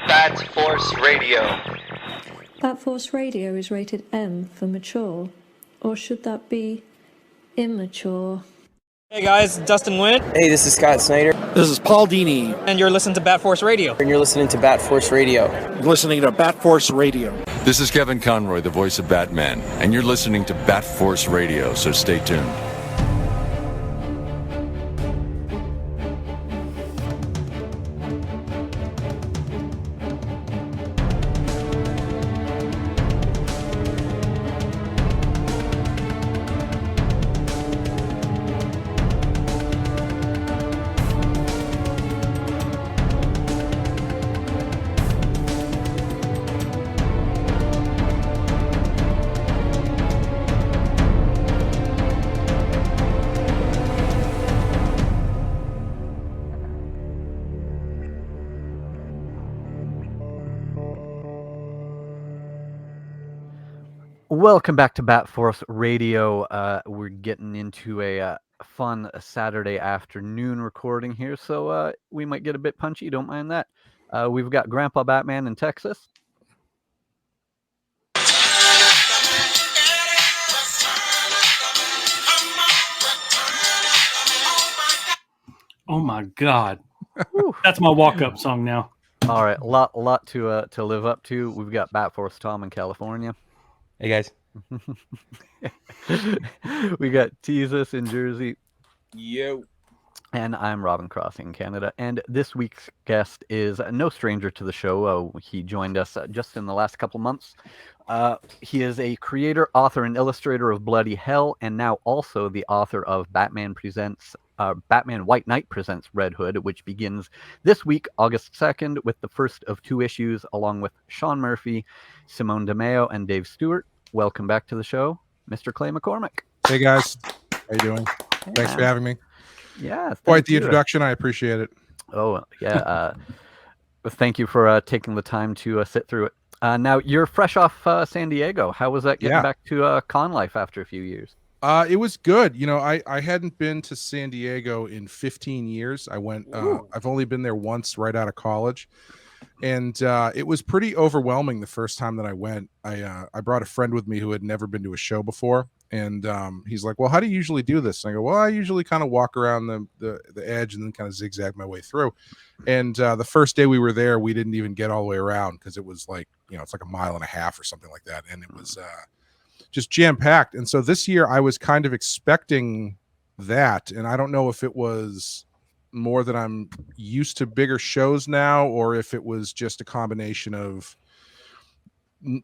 Bat Force Radio. Bat Force Radio is rated M for mature, or should that be immature? Hey guys, Dustin Witt. Hey, this is Scott Snyder. This is Paul Dini. And you're listening to Bat Force Radio. And you're listening to Bat Force Radio. You're listening to Bat Force Radio. This is Kevin Conroy, the voice of Batman, and you're listening to Bat Force Radio, so stay tuned. Welcome back to Bat Force Radio. We're getting into a fun Saturday afternoon recording here, so we might get a bit punchy. Don't mind that. We've got Grandpa Batman in Texas. Oh my God, that's my walk-up song now. All right, a lot to live up to. We've got Bat Force Tom in California. Hey guys. We got Jesus in Jersey. Yo. And I'm Robin Crossing in Canada. And this week's guest is no stranger to the show. He joined us just in the last couple months. He is a creator, author, and illustrator of Bloody Hel, and now also the author of Batman White Knight Presents Red Hood, which begins this week, August 2nd, with the first of 2 issues, along with Sean Murphy, Simone Di Meo, and Dave Stewart. Welcome back to the show, Mr. Clay McCormack. Hey guys, how you doing? Yeah. Thanks for having me. Yeah, quite the introduction. I appreciate it. Oh yeah, thank you for taking the time to sit through it. Now you're fresh off San Diego. How was that getting back to con life after a few years? It was good. You know, I hadn't been to San Diego in 15 years. I went. I've only been there once, right out of college. And it was pretty overwhelming the first time that I went. I brought a friend with me who had never been to a show before. And he's like, well, how do you usually do this? And I go, well, I usually kind of walk around the edge and then kind of zigzag my way through. And the first day we were there, we didn't even get all the way around because it was like, it's like 1.5 miles or something like that. And it was just jam packed. And so this year I was kind of expecting that. And I don't know if it was more that I'm used to bigger shows now, or if it was just a combination of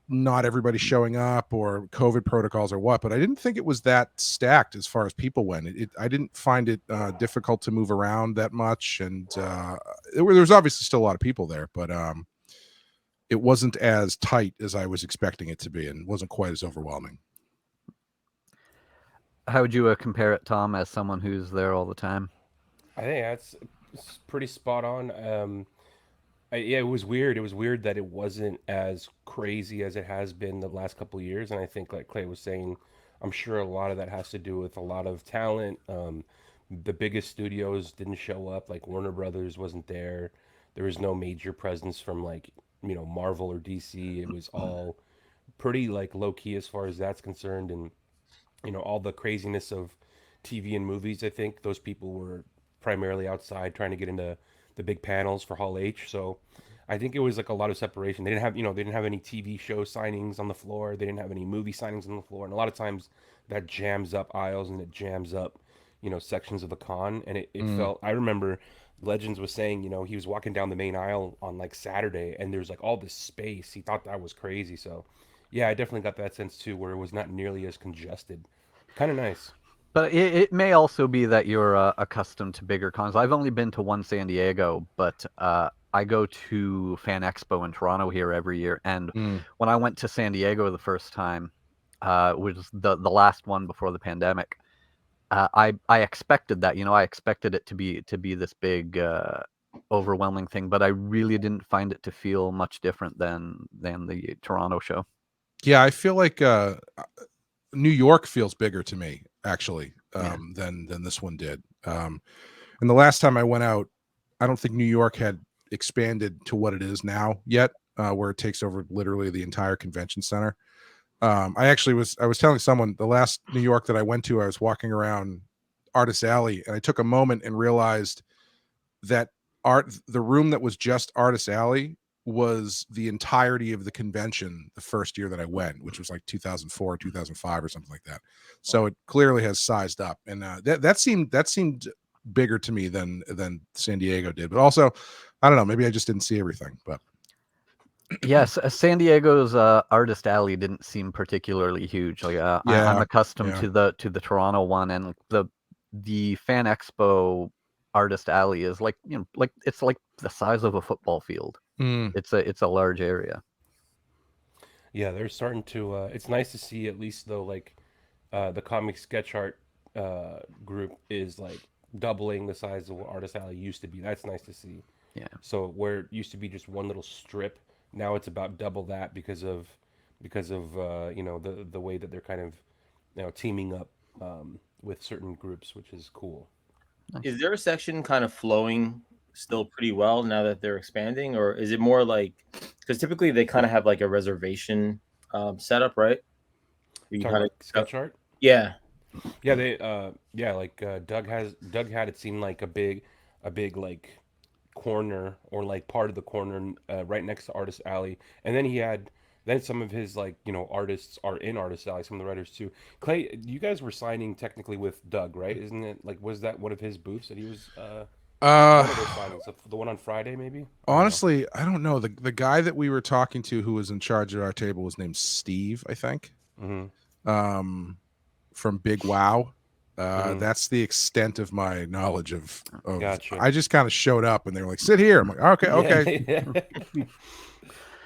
not everybody showing up or COVID protocols or what, but I didn't think it was that stacked as far as people went. I didn't find it difficult to move around that much. And there was obviously still a lot of people there, but it wasn't as tight as I was expecting it to be, and wasn't quite as overwhelming. How would you compare it, Tom, as someone who's there all the time? I think that's pretty spot on. It was weird. It was weird that it wasn't as crazy as it has been the last couple of years. And I think, like Clay was saying, I'm sure a lot of that has to do with a lot of talent. The biggest studios didn't show up. Like Warner Brothers wasn't there. There was no major presence from Marvel or DC. It was all pretty low key as far as that's concerned. And all the craziness of TV and movies, I think those people were primarily outside trying to get into the big panels for Hall H. So I think it was a lot of separation. They didn't have any TV show signings on the floor. They didn't have any movie signings on the floor. And a lot of times that jams up aisles and it jams up, sections of the con. And it felt, I remember Legends was saying, he was walking down the main aisle on Saturday and there's all this space. He thought that was crazy. So yeah, I definitely got that sense too, where it was not nearly as congested. Kind of nice. But it may also be that you're accustomed to bigger cons. I've only been to one San Diego, but I go to Fan Expo in Toronto here every year. And when I went to San Diego the first time, which was the last one before the pandemic, I expected that. I expected it to be this big, overwhelming thing. But I really didn't find it to feel much different than the Toronto show. Yeah, I feel like New York feels bigger to me, actually, than this one did. And the last time I went out, I don't think New York had expanded to what it is now yet, where it takes over literally the entire convention center. I was telling someone the last New York that I went to, I was walking around Artist Alley, and I took a moment and realized that the room that was just Artist Alley was the entirety of the convention the first year that I went, which was like 2004, 2005 or something like that. So it clearly has sized up, and that seemed bigger to me than San Diego did. But also, I don't know, maybe I just didn't see everything. But yes, San Diego's Artist Alley didn't seem particularly huge. Like I'm accustomed to the Toronto one, and the Fan Expo Artist Alley is like it's like the size of a football field. It's a large area. Yeah, they're starting to. It's nice to see, at least though, like the comic sketch art group is like doubling the size of what Artist Alley used to be. That's nice to see. Yeah. So where it used to be just one little strip, now it's about double that because of the way that they're kind of teaming up with certain groups, which is cool. Is there a section kind of flowing still pretty well now that they're expanding, or is it more like, because typically they kind of have like a reservation setup, right? You kind of sketch art. Yeah. They like Doug had it seem like a big like corner, or like part of the corner right next to Artist Alley, and then some of his artists are in Artist Alley, some of the writers too. Clay, you guys were signing technically with Doug, right? Isn't it, like, was that one of his booths that he was one of those signings, the one on Friday maybe? Honestly, I don't know. The guy that we were talking to who was in charge of our table was named Steve, I think. From Big Wow. That's the extent of my knowledge of Gotcha. I just kind of showed up and they were like, sit here. I'm like, okay.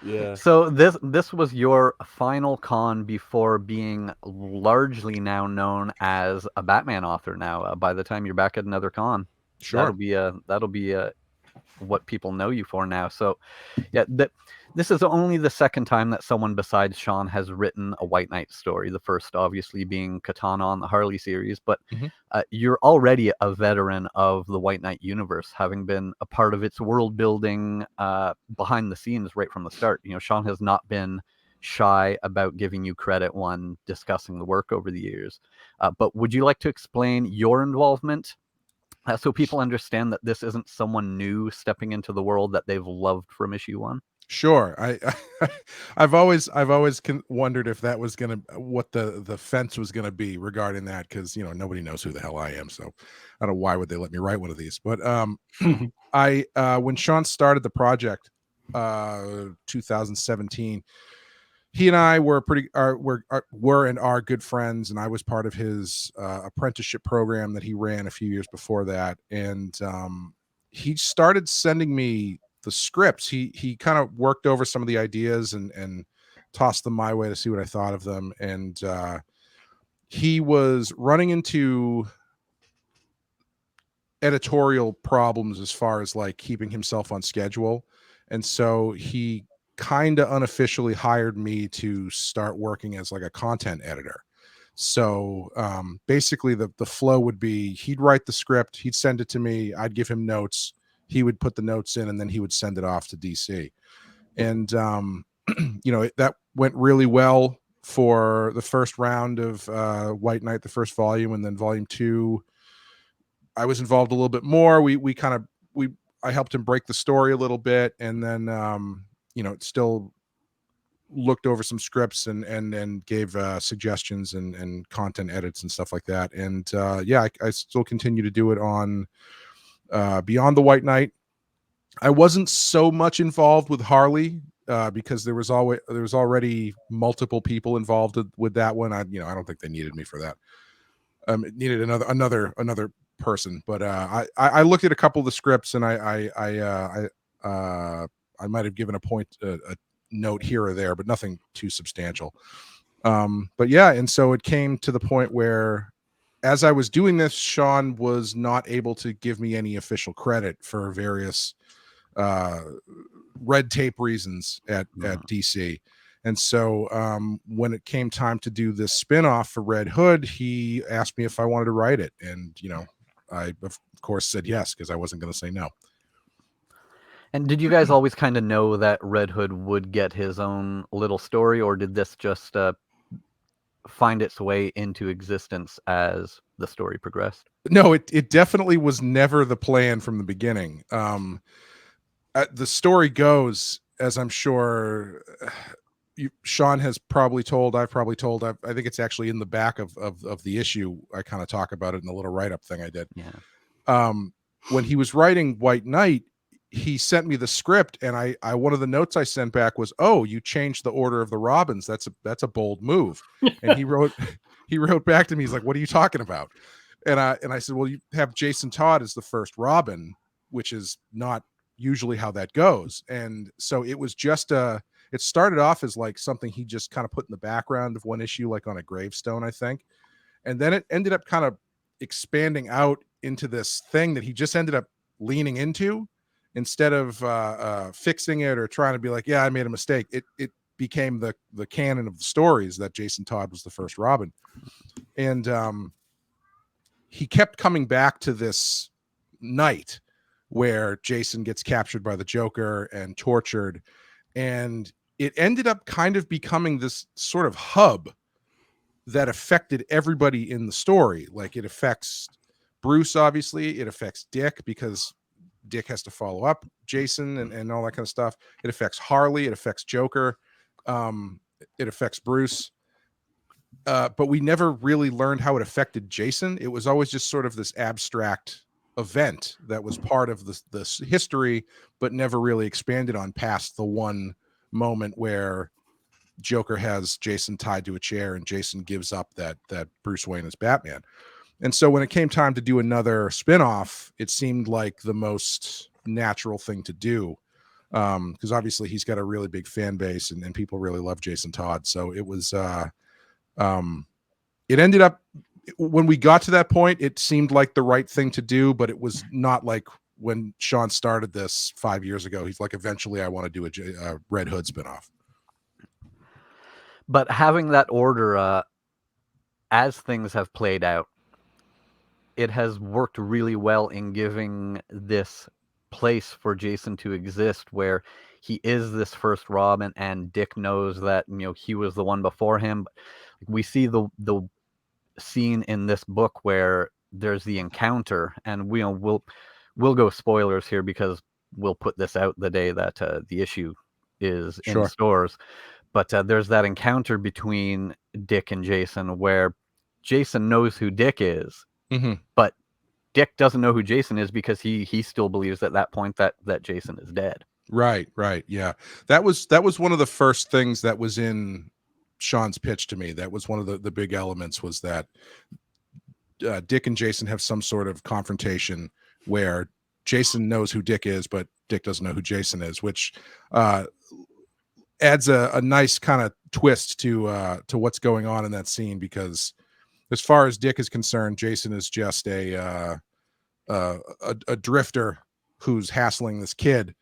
Yeah. So this was your final con before being largely now known as a Batman author. Now, by the time you're back at another con, sure, that'll be what people know you for now. So, yeah, this is only the second time that someone besides Sean has written a White Knight story. The first, obviously, being Katana on the Harley series, but you're already a veteran of the White Knight universe, having been a part of its world building behind the scenes right from the start. Sean has not been shy about giving you credit when discussing the work over the years. But would you like to explain your involvement? So people understand that this isn't someone new stepping into the world that they've loved from issue 1. Sure. I've always wondered if that was what the fence was gonna be regarding that, because nobody knows who the hell I am, so I don't know why would they let me write one of these. But when Sean started the project, 2017. He and I were and are good friends, and I was part of his apprenticeship program that he ran a few years before that. And he started sending me the scripts. He kind of worked over some of the ideas and tossed them my way to see what I thought of them. And he was running into editorial problems as far as like keeping himself on schedule, and so he kind of unofficially hired me to start working as like a content editor. So basically the flow would be, he'd write the script, he'd send it to me, I'd give him notes, he would put the notes in, and then he would send it off to DC. And that went really well for the first round of White Knight, the first volume, and then volume 2 I was involved a little bit more. I helped him break the story a little bit, and then still looked over some scripts and gave suggestions and content edits and stuff like that. And I still continue to do it on Beyond the White Knight. I wasn't so much involved with Harley because there was already multiple people involved with that one. I don't think they needed me for that. It needed another person, but I looked at a couple of the scripts, and I might have given a note here or there, but nothing too substantial. But yeah, and so it came to the point where, as I was doing this, Sean was not able to give me any official credit for various red tape reasons at DC. And so when it came time to do this spinoff for Red Hood, he asked me if I wanted to write it. And, I, of course, said yes, because I wasn't going to say no. And did you guys always kind of know that Red Hood would get his own little story, or did this just find its way into existence as the story progressed? No, it definitely was never the plan from the beginning. The story goes, as I'm sure Sean has probably told, I've probably told, I think it's actually in the back of the issue. I kind of talk about it in the little write-up thing I did. Yeah. When he was writing White Knight, he sent me the script, and I one of the notes I sent back was, "Oh, you changed the order of the Robins. That's a bold move." And he wrote back to me, he's like, "What are you talking about?" And I said, "Well, you have Jason Todd as the first Robin, which is not usually how that goes." And so it was just it started off as like something he just kind of put in the background of one issue, like on a gravestone, I think. And then it ended up kind of expanding out into this thing that he just ended up leaning into. Instead of fixing it or trying to be like, yeah, I made a mistake, it became the canon of the stories that Jason Todd was the first Robin. And he kept coming back to this night where Jason gets captured by the Joker and tortured. And it ended up kind of becoming this sort of hub that affected everybody in the story. Like, it affects Bruce, obviously. It affects Dick, because Dick has to follow up Jason and all that kind of stuff. It affects Harley. It affects Joker. It affects Bruce. But we never really learned how it affected Jason. It was always just sort of this abstract event that was part of this history, but never really expanded on past the one moment where Joker has Jason tied to a chair and Jason gives up that Bruce Wayne is Batman. And so when it came time to do another spinoff, it seemed like the most natural thing to do, because obviously he's got a really big fan base and people really love Jason Todd. So it was, it ended up, when we got to that point, it seemed like the right thing to do, but it was not like when Sean started this 5 years ago. He's like, eventually I want to do a Red Hood spinoff. But having that order, as things have played out, it has worked really well in giving this place for Jason to exist, where he is this first Robin, and Dick knows that, he was the one before him. We see the scene in this book where there's the encounter, and we'll go spoilers here because we'll put this out the day that the issue is in stores. But there's that encounter between Dick and Jason where Jason knows who Dick is, but Dick doesn't know who Jason is because he still believes at that point that Jason is dead. Right. Yeah. That was one of the first things that was in Sean's pitch to me. That was one of the big elements, was that Dick and Jason have some sort of confrontation where Jason knows who Dick is, but Dick doesn't know who Jason is, which adds a nice kind of twist to what's going on in that scene, because as far as Dick is concerned, Jason is just a drifter who's hassling this kid,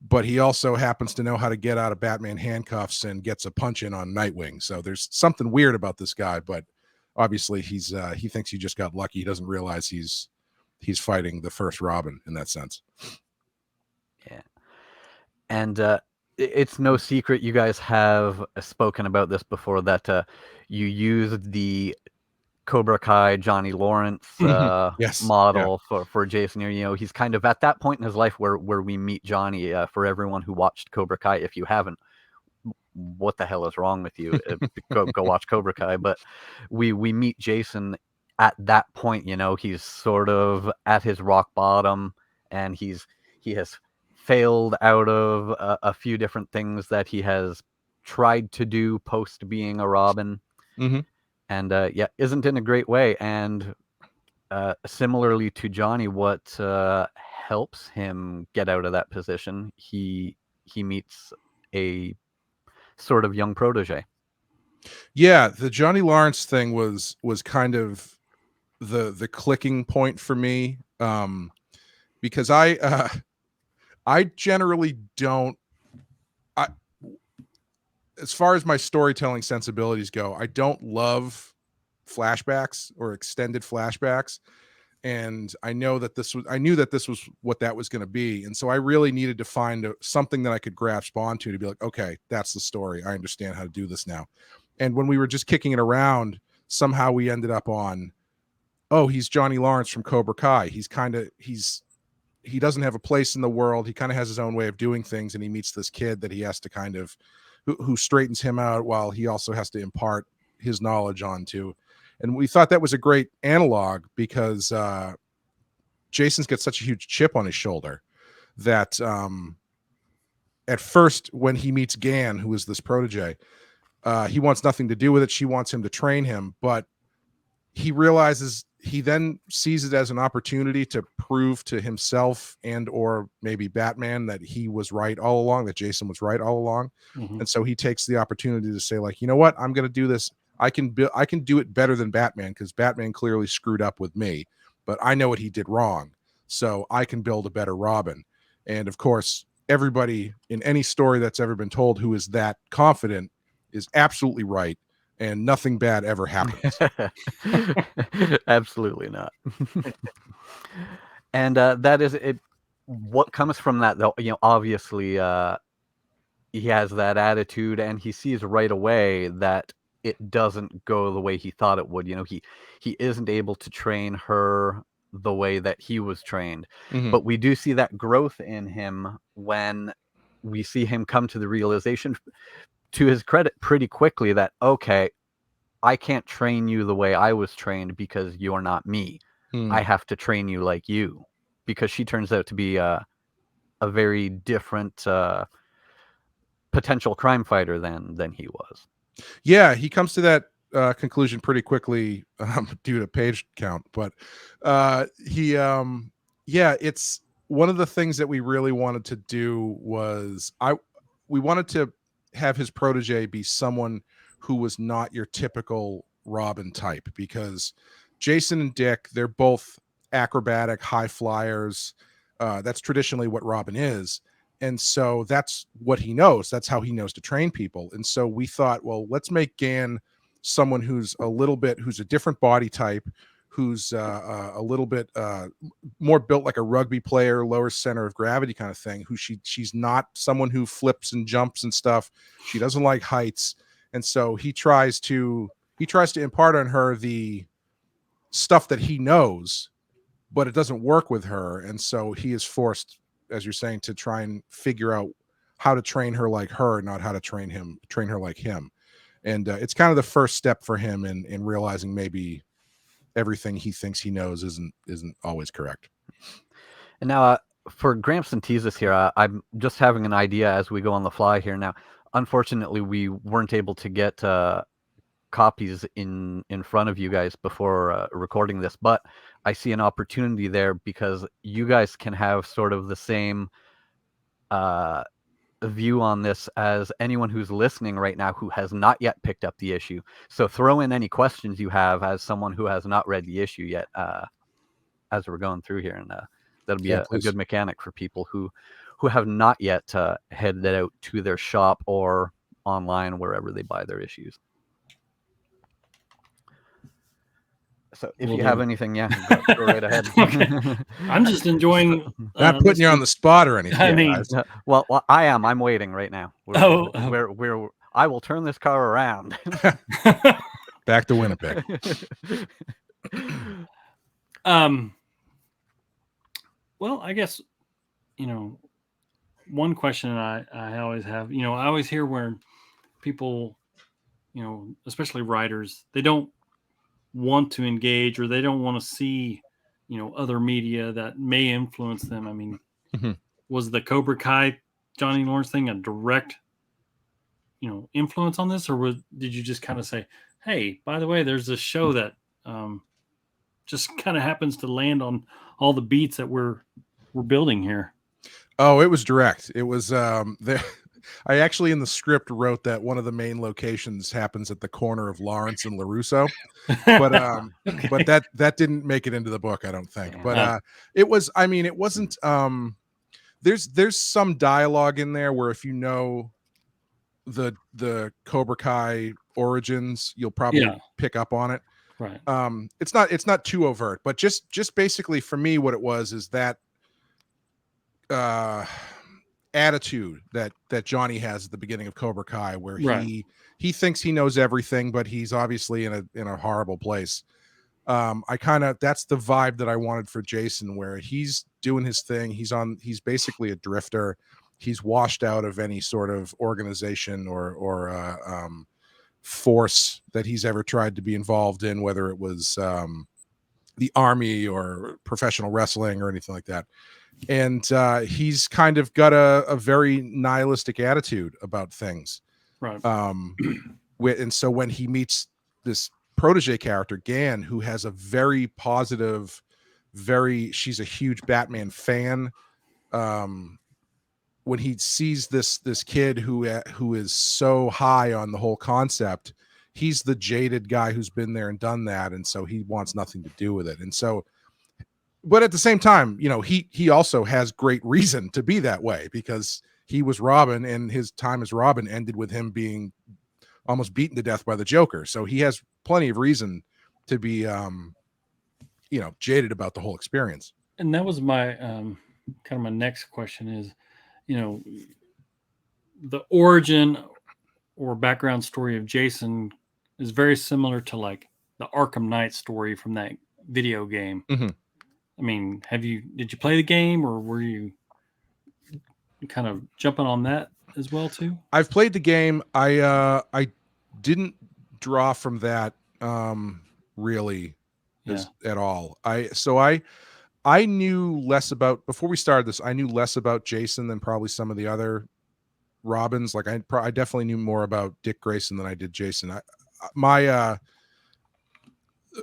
but he also happens to know how to get out of Batman handcuffs and gets a punch in on Nightwing. So there's something weird about this guy, but obviously he thinks he just got lucky. He doesn't realize he's fighting the first Robin in that sense. Yeah. And it's no secret, you guys have spoken about this before, that you used the Cobra Kai Johnny Lawrence model for Jason here. He's kind of at that point in his life where we meet Johnny. For everyone who watched Cobra Kai, if you haven't, what the hell is wrong with you? go watch Cobra Kai. But we meet Jason at that point. He's sort of at his rock bottom, and he has failed out of a few different things that he has tried to do post being a Robin. And isn't in a great way. And similarly to Johnny, what helps him get out of that position, he meets a sort of young protege. Yeah, the Johnny Lawrence thing was kind of the clicking point for me, because I generally don't. As far as my storytelling sensibilities go, I don't love flashbacks or extended flashbacks. and I knew that this was what that was going to be, and so I really needed to find something that I could grasp onto to be like, okay, that's the story. I understand how to do this now. And when we were just kicking it around, somehow we ended up on, oh, he's Johnny Lawrence from Cobra Kai. He doesn't have a place in the world. He kind of has his own way of doing things, and he meets this kid that he has to kind of who straightens him out while he also has to impart his knowledge onto. And we thought that was a great analog because Jason's got such a huge chip on his shoulder that at first when he meets Gan, who is this protege, he wants nothing to do with it. She wants him to train him, but he realizes he then sees it as an opportunity to prove to himself and or maybe Batman that he was right all along, that Jason was right all along. And so he takes the opportunity to say, like, you know what, I'm going to do this. I can do it better than Batman because Batman clearly screwed up with me, but I know what he did wrong, so I can build a better Robin. And of course, everybody in any story that's ever been told who is that confident is absolutely right, and nothing bad ever happens. Absolutely not. And that is it. What comes from that, though, obviously he has that attitude, and he sees right away that it doesn't go the way he thought it would. He isn't able to train her the way that he was trained. But we do see that growth in him when we see him come to the realization, to his credit, pretty quickly that, okay, I can't train you the way I was trained because you're not me. I have to train you like you, because she turns out to be a very different potential crime fighter than he was. Yeah, he comes to that conclusion pretty quickly due to page count. But it's one of the things that we really wanted to do was we wanted to have his protege be someone who was not your typical Robin type, because Jason and Dick, they're both acrobatic high flyers. That's traditionally what Robin is. And so that's what he knows. That's how he knows to train people. And so we thought, well, let's make Gan someone who's a different body type, who's a little bit more built like a rugby player, lower center of gravity kind of thing, she's not someone who flips and jumps and stuff. She doesn't like heights. And so he tries to impart on her the stuff that he knows, but it doesn't work with her. And so he is forced, as you're saying, to try and figure out how to train her like her, not how to train her like him. And it's kind of the first step for him in realizing maybe everything he thinks he knows isn't always correct. And now for Gramps and Teases here, I'm just having an idea as we go on the fly here. Now, unfortunately, we weren't able to get copies in front of you guys before recording this, but I see an opportunity there because you guys can have sort of the same view on this as anyone who's listening right now who has not yet picked up the issue. So throw in any questions you have as someone who has not read the issue yet as we're going through here, and that'll be a good mechanic for people who have not yet headed out to their shop or online, wherever they buy their issues. So if you have anything, go right ahead. Okay. I'm just enjoying. Not putting you on the spot or anything. I mean, well, I am. I'm waiting right now. I will turn this car around. Back to Winnipeg. Well, I guess, one question I always have, I always hear where people, especially writers, they don't want to engage, or they don't want to see, other media that may influence them. I mean, was the Cobra Kai Johnny Lawrence thing a direct, influence on this, or did you just kind of say, hey, by the way, there's this show that just kind of happens to land on all the beats that we're building here? Oh, it was direct. It was I actually in the script wrote that one of the main locations happens at the corner of Lawrence and LaRusso, but Okay. but that didn't make it into the book, I don't think. But it was, I mean, it wasn't there's some dialogue in there where if you know the Cobra Kai origins, you'll probably pick up on it. Right. It's not too overt, but just basically for me, what it was is that attitude that Johnny has at the beginning of Cobra Kai, where Right. he thinks he knows everything, but he's obviously in a horrible place. That's the vibe that I wanted for Jason, where he's doing his thing. He's basically a drifter. He's washed out of any sort of organization or force that he's ever tried to be involved in, whether it was the army or professional wrestling or anything like that. And he's kind of got a very nihilistic attitude about things. Right. And so when he meets this protege character, Gan, who has a very positive, she's a huge Batman fan. When he sees this kid who is so high on the whole concept, he's the jaded guy who's been there and done that, and so he wants nothing to do with it. And so, but at the same time, he also has great reason to be that way, because he was Robin, and his time as Robin ended with him being almost beaten to death by the Joker. So he has plenty of reason to be, jaded about the whole experience. And that was my kind of my next question is, the origin or background story of Jason is very similar to like the Arkham Knight story from that video game. Mm-hmm. I mean, did you play the game, or were you kind of jumping on that as well too? I've played the game. I didn't draw from that really at all. I knew less about, before we started this, I knew less about Jason than probably some of the other Robins. Like I definitely knew more about Dick Grayson than I did Jason. My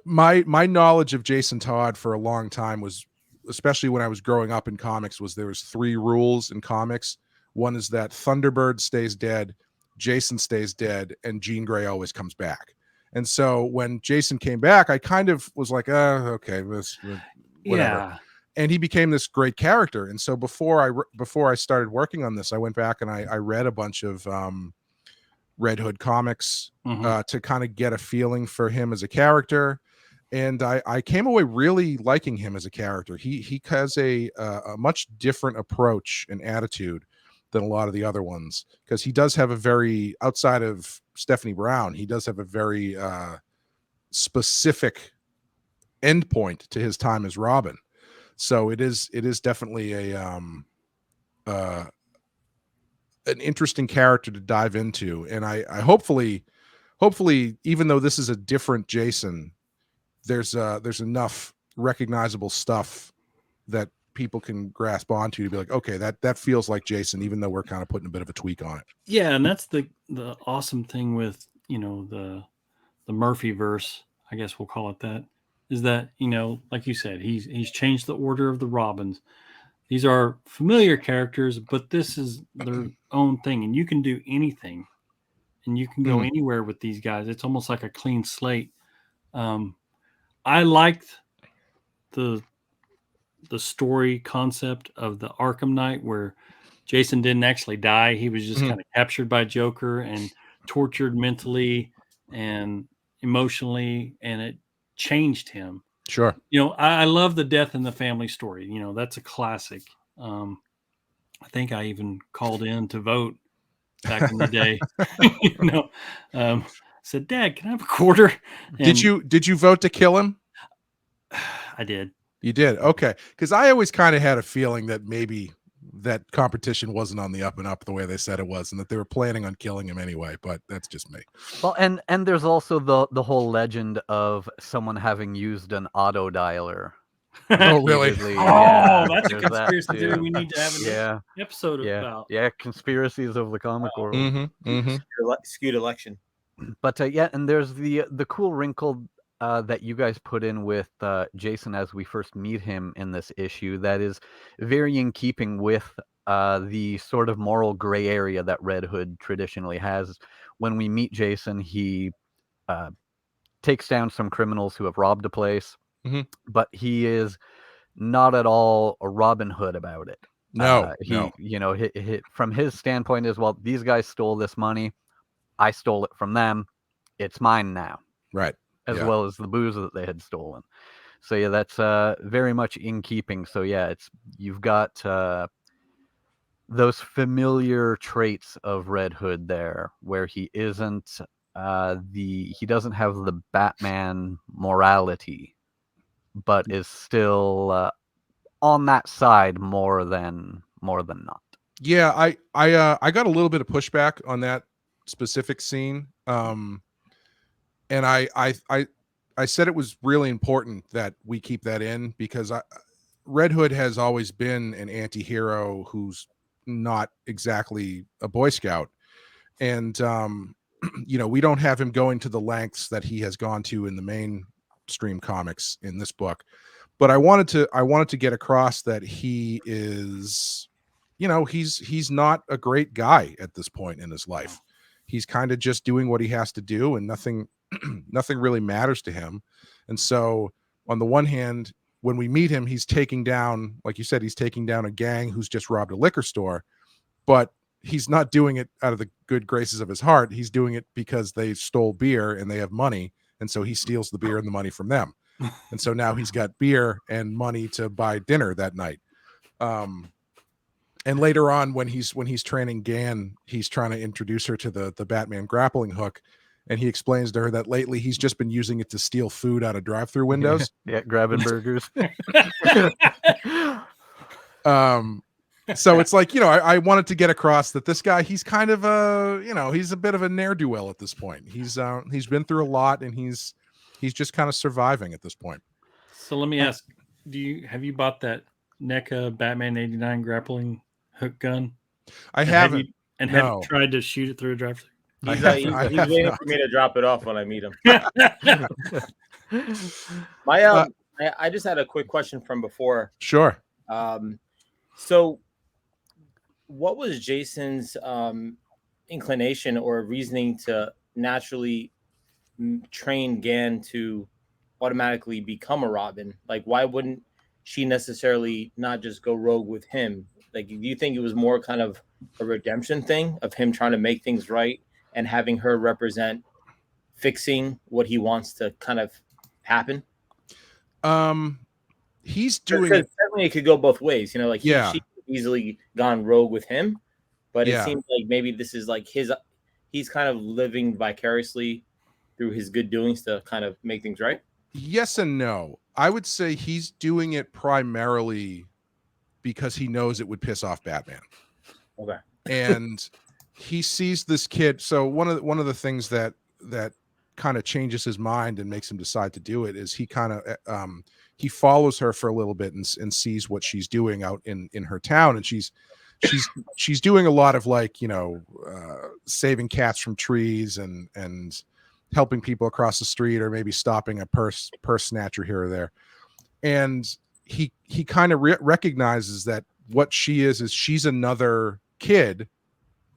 knowledge of Jason Todd for a long time was, especially when I was growing up in comics, was there was 3 rules in comics. One is that Thunderbird stays dead, Jason stays dead, and Jean Grey always comes back. And so when Jason came back, I kind of was like, okay, whatever. Yeah. And he became this great character. And so before I started working on this, I went back and I read a bunch of Red Hood comics to kind of get a feeling for him as a character. And I came away really liking him as a character. He has a much different approach and attitude than a lot of the other ones, because he does have a very, outside of Stephanie Brown, he does have a very specific endpoint to his time as Robin. So it is definitely an interesting character to dive into. And I hopefully, even though this is a different Jason, there's enough recognizable stuff that people can grasp onto to be like, okay, that feels like Jason, even though we're kind of putting a bit of a tweak on it. Yeah, and that's the awesome thing with the Murphy verse, I guess we'll call it that, is that like you said, he's changed the order of the Robins. These are familiar characters, but this is their own thing, and you can do anything, and you can go anywhere with these guys. It's almost like a clean slate. I liked the story concept of the Arkham Knight, where Jason didn't actually die. He was just kind of captured by Joker and tortured mentally and emotionally, and it changed him. Sure. I love the death in the family story. That's a classic. I think I even called in to vote back in the day. Said, Dad, can I have a quarter? And Did you vote to kill him? I did. You did? Okay. Because I always kind of had a feeling that maybe that competition wasn't on the up and up the way they said it was, and that they were planning on killing him anyway, but that's just me. Well, and there's also the whole legend of someone having used an auto dialer. Oh, really? That's a conspiracy theory we need to have an episode about. Yeah, conspiracies of the comic world. Skewed election. But and there's the cool wrinkle that you guys put in with Jason as we first meet him in this issue that is very in keeping with the sort of moral gray area that Red Hood traditionally has. When we meet Jason, he takes down some criminals who have robbed a place, but he is not at all a Robin Hood about it. No. From his standpoint is, well, these guys stole this money. I stole it from them. It's mine now. Right. as Yeah. well as the booze that they had stolen. So yeah, that's very much in keeping. So yeah, you've got those familiar traits of Red Hood there, where he isn't he doesn't have the Batman morality, but is still on that side more than not. Yeah, I got a little bit of pushback on that specific scene. And I said it was really important that we keep that in because Red Hood has always been an anti-hero who's not exactly a Boy Scout. And we don't have him going to the lengths that he has gone to in the mainstream comics in this book. But I wanted to get across that he is, he's not a great guy at this point in his life. He's kind of just doing what he has to do, and nothing really matters to him. And so on the one hand, when we meet him, he's taking down, like you said, he's taking down a gang who's just robbed a liquor store, but he's not doing it out of the good graces of his heart. He's doing it because they stole beer and they have money. And so he steals the beer and the money from them. And so now he's got beer and money to buy dinner that night. And later on, when he's training Gan, he's trying to introduce her to the Batman grappling hook. And he explains to her that lately he's just been using it to steal food out of drive-through windows. Yeah, grabbing burgers. So it's like, I wanted to get across that this guy, he's kind of he's a bit of a ne'er-do-well at this point. He's been through a lot, and he's just kind of surviving at this point. So let me ask, have you bought that NECA Batman 89 grappling hook gun? I haven't. Have you tried to shoot it through a drive-through? He's waiting for me to drop it off when I meet him. I just had a quick question from before. Sure. So what was Jason's inclination or reasoning to naturally train Gan to automatically become a Robin? Like, why wouldn't she necessarily not just go rogue with him? Like, do you think it was more kind of a redemption thing of him trying to make things right and having her represent fixing what he wants to kind of happen? He's doing it. Certainly it could go both ways, she could easily gone rogue with him, but it seems like maybe this is like he's kind of living vicariously through his good doings to kind of make things right. Yes and no. I would say he's doing it primarily because he knows it would piss off Batman. Okay. And he sees this kid. So one of the things that kind of changes his mind and makes him decide to do it is he kind of he follows her for a little bit and sees what she's doing out in her town, and she's doing a lot of saving cats from trees and helping people across the street, or maybe stopping a purse snatcher here or there. And he kind of recognizes that what she is she's another kid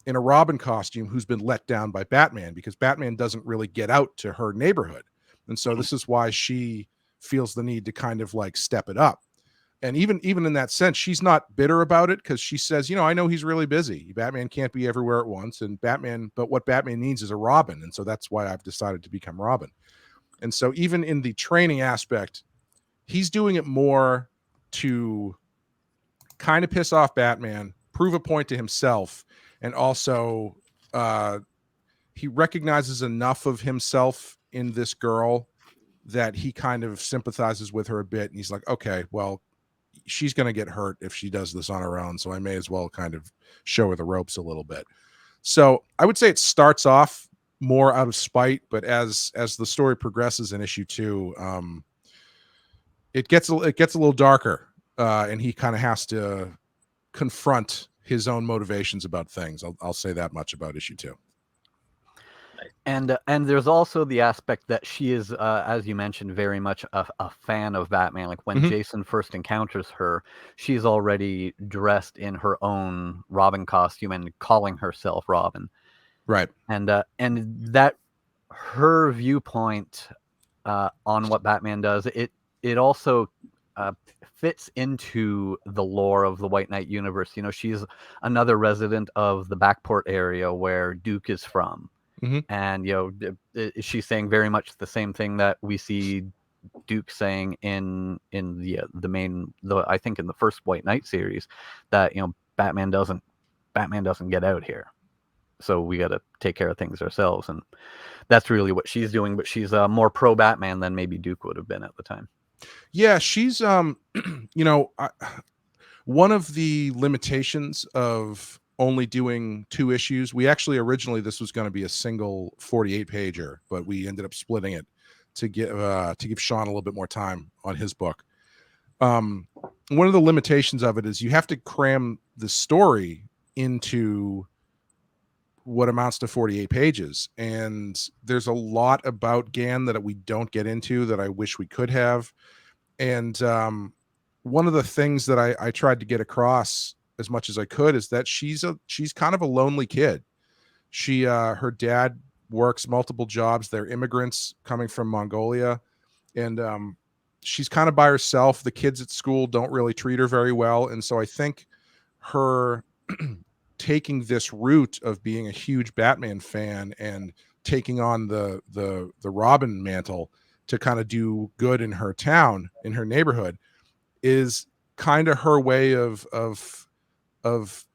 in a Robin costume who's been let down by Batman, because Batman doesn't really get out to her neighborhood. And so this is why she feels the need to kind of step it up. And even in that sense, she's not bitter about it, because she says, I know he's really busy. Batman can't be everywhere at once, but what Batman needs is a Robin. And so that's why I've decided to become Robin. And so even in the training aspect, he's doing it more to kind of piss off Batman, prove a point to himself, and also he recognizes enough of himself in this girl that he kind of sympathizes with her a bit. And he's like, okay, well, she's going to get hurt if she does this on her own, so I may as well kind of show her the ropes a little bit. So I would say it starts off more out of spite, but as the story progresses in issue 2, it gets a little darker, and he kind of has to confront his own motivations about things. I'll say that much about issue 2. And there's also the aspect that she is, as you mentioned, very much a fan of Batman. Like when Jason first encounters her, she's already dressed in her own Robin costume and calling herself Robin. Right. And that her viewpoint on what Batman does, it also fits into the lore of the White Knight universe. She's another resident of the Backport area where Duke is from. And she's saying very much the same thing that we see Duke saying in the main, I think in the first White Knight series, that Batman doesn't get out here, so we got to take care of things ourselves. And that's really what she's doing, but she's more pro Batman than maybe Duke would have been at the time. Yeah, she's one of the limitations of only doing 2 issues. We actually originally, this was going to be a single 48 pager, but we ended up splitting it to give Sean a little bit more time on his book. One of the limitations of it is you have to cram the story into what amounts to 48 pages. And there's a lot about Gan that we don't get into that I wish we could have. And one of the things that I tried to get across as much as I could is that she's kind of a lonely kid. Her dad works multiple jobs. They're immigrants coming from Mongolia. And she's kind of by herself. The kids at school don't really treat her very well. And so I think her taking this route of being a huge Batman fan and taking on the Robin mantle to kind of do good in her town, in her neighborhood, is kind of her way of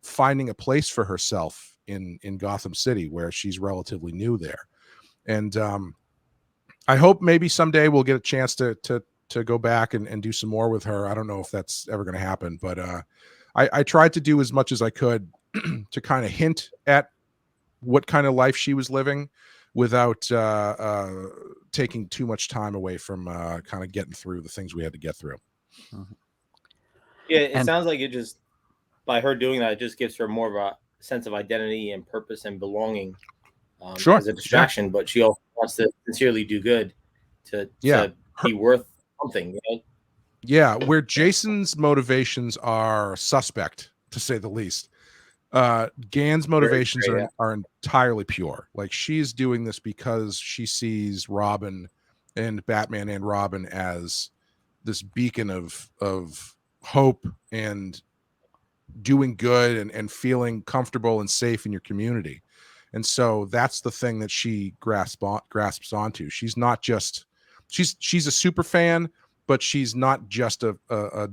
finding a place for herself in Gotham City, where she's relatively new there. And I hope maybe someday we'll get a chance to go back and do some more with her. I don't know if that's ever going to happen, but I tried to do as much as I could to kind of hint at what kind of life she was living without taking too much time away from kind of getting through the things we had to get through. Yeah, it sounds like it just, by her doing that, it just gives her more of a sense of identity and purpose and belonging as a distraction. But she also wants to sincerely do good to be worth something. Yeah, where Jason's motivations are suspect, to say the least. Gan's motivations are entirely pure. Like, she's doing this because she sees Robin and Batman and Robin as this beacon of hope and doing good and feeling comfortable and safe in your community. And so that's the thing that she grasps onto. She's not just she's a super fan, but she's not just a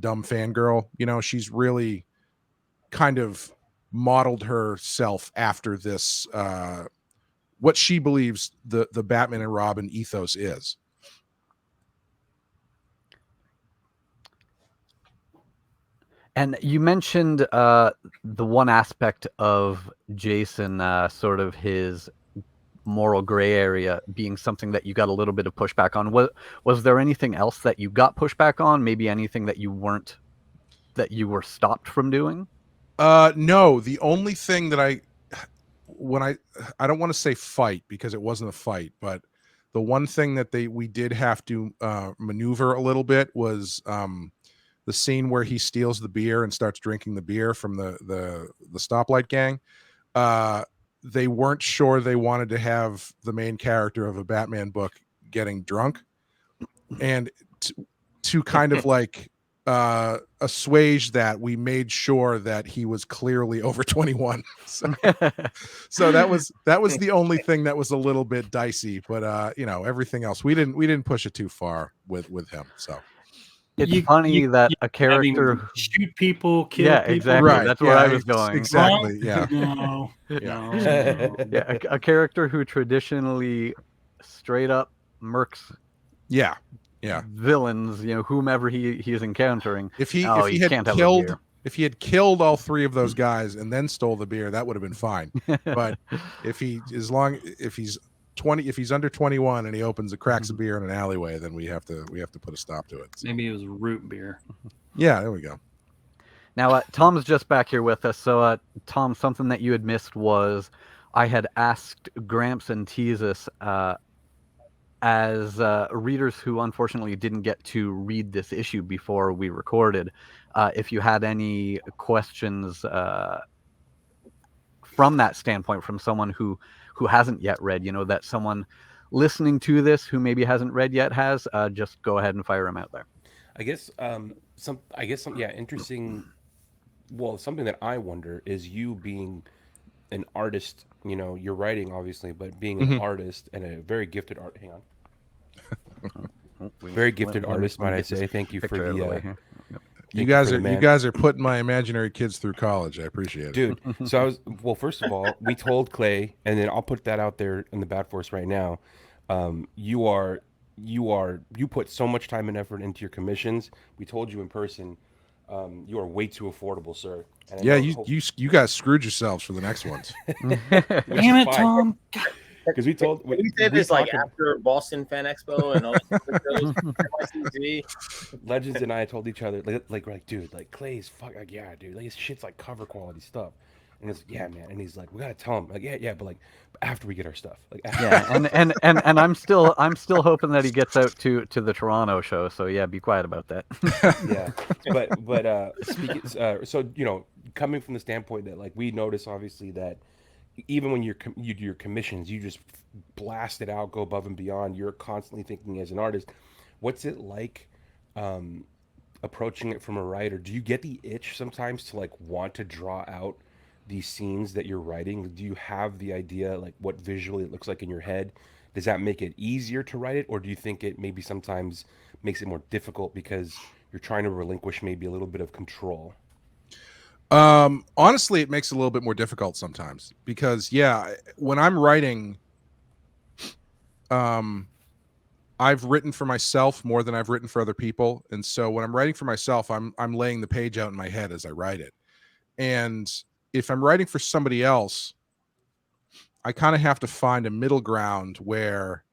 dumb fangirl. She's really kind of modeled herself after this what she believes the Batman and Robin ethos is. And you mentioned the one aspect of Jason, sort of his moral gray area, being something that you got a little bit of pushback on. Was there anything else that you got pushback on? Maybe anything that you were stopped from doing? No, the only thing that I don't want to say fight, because it wasn't a fight, but the one thing that we did have to maneuver a little bit was the scene where he steals the beer and starts drinking the beer from the stoplight gang. They weren't sure they wanted to have the main character of a Batman book getting drunk, and to kind of like assuage that, we made sure that he was clearly over 21. So that was the only thing that was a little bit dicey, but everything else we didn't push it too far with him. So it's funny that a character shoot people, kill people. Exactly. Right. That's where I was going. Exactly. Yeah. No. Yeah. A character who traditionally straight up murks. Yeah. Villains, whomever he is encountering. If he had killed all 3 of those guys and then stole the beer, that would have been fine. But if he's under 21 and he opens and cracks a beer in an alleyway, then we have to put a stop to it. So. Maybe it was root beer. Yeah, there we go. Now, Tom's just back here with us. So, Tom, something that you had missed was I had asked Gramps and Teasus, as readers who unfortunately didn't get to read this issue before we recorded, if you had any questions from that standpoint, from someone who hasn't yet read, that someone listening to this who maybe hasn't read yet has, just go ahead and fire them out there. I guess interesting. Well, something that I wonder is, you being an artist, you know, you're writing obviously, but being an artist and a very gifted art. Hang on. Very gifted artist, might I say? Thank you for the. You guys are putting my imaginary kids through college. I appreciate it, dude. So first of all, we told Clay, and then I'll put that out there in the Bat Force right now. You put so much time and effort into your commissions. We told you in person, you are way too affordable, sir. And yeah, you guys screwed yourselves for the next ones. Damn it, Tom. Because we told we said this like after Boston Fan Expo and all that. Legends and I told each other like dude, like Clay's like, yeah, dude, like his shit's like cover quality stuff. And it's yeah, man. And he's like, we gotta tell him, like, yeah, but like after we get our stuff, like after. Yeah, and I'm still hoping that he gets out to the Toronto show. So yeah, be quiet about that. Yeah, but speaking, so you know, coming from the standpoint that like we notice obviously that even when you do your commissions, you just blast it out, go above and beyond. You're constantly thinking as an artist. What's it like approaching it from a writer? Do you get the itch sometimes to like want to draw out these scenes that you're writing? Do you have the idea like what visually it looks like in your head? Does that make it easier to write it, or do you think it maybe sometimes makes it more difficult because you're trying to relinquish maybe a little bit of control? Honestly, it makes it a little bit more difficult sometimes because when I'm writing, I've written for myself more than I've written for other people. And so when I'm writing for myself, I'm laying the page out in my head as I write it. And if I'm writing for somebody else, I kind of have to find a middle ground where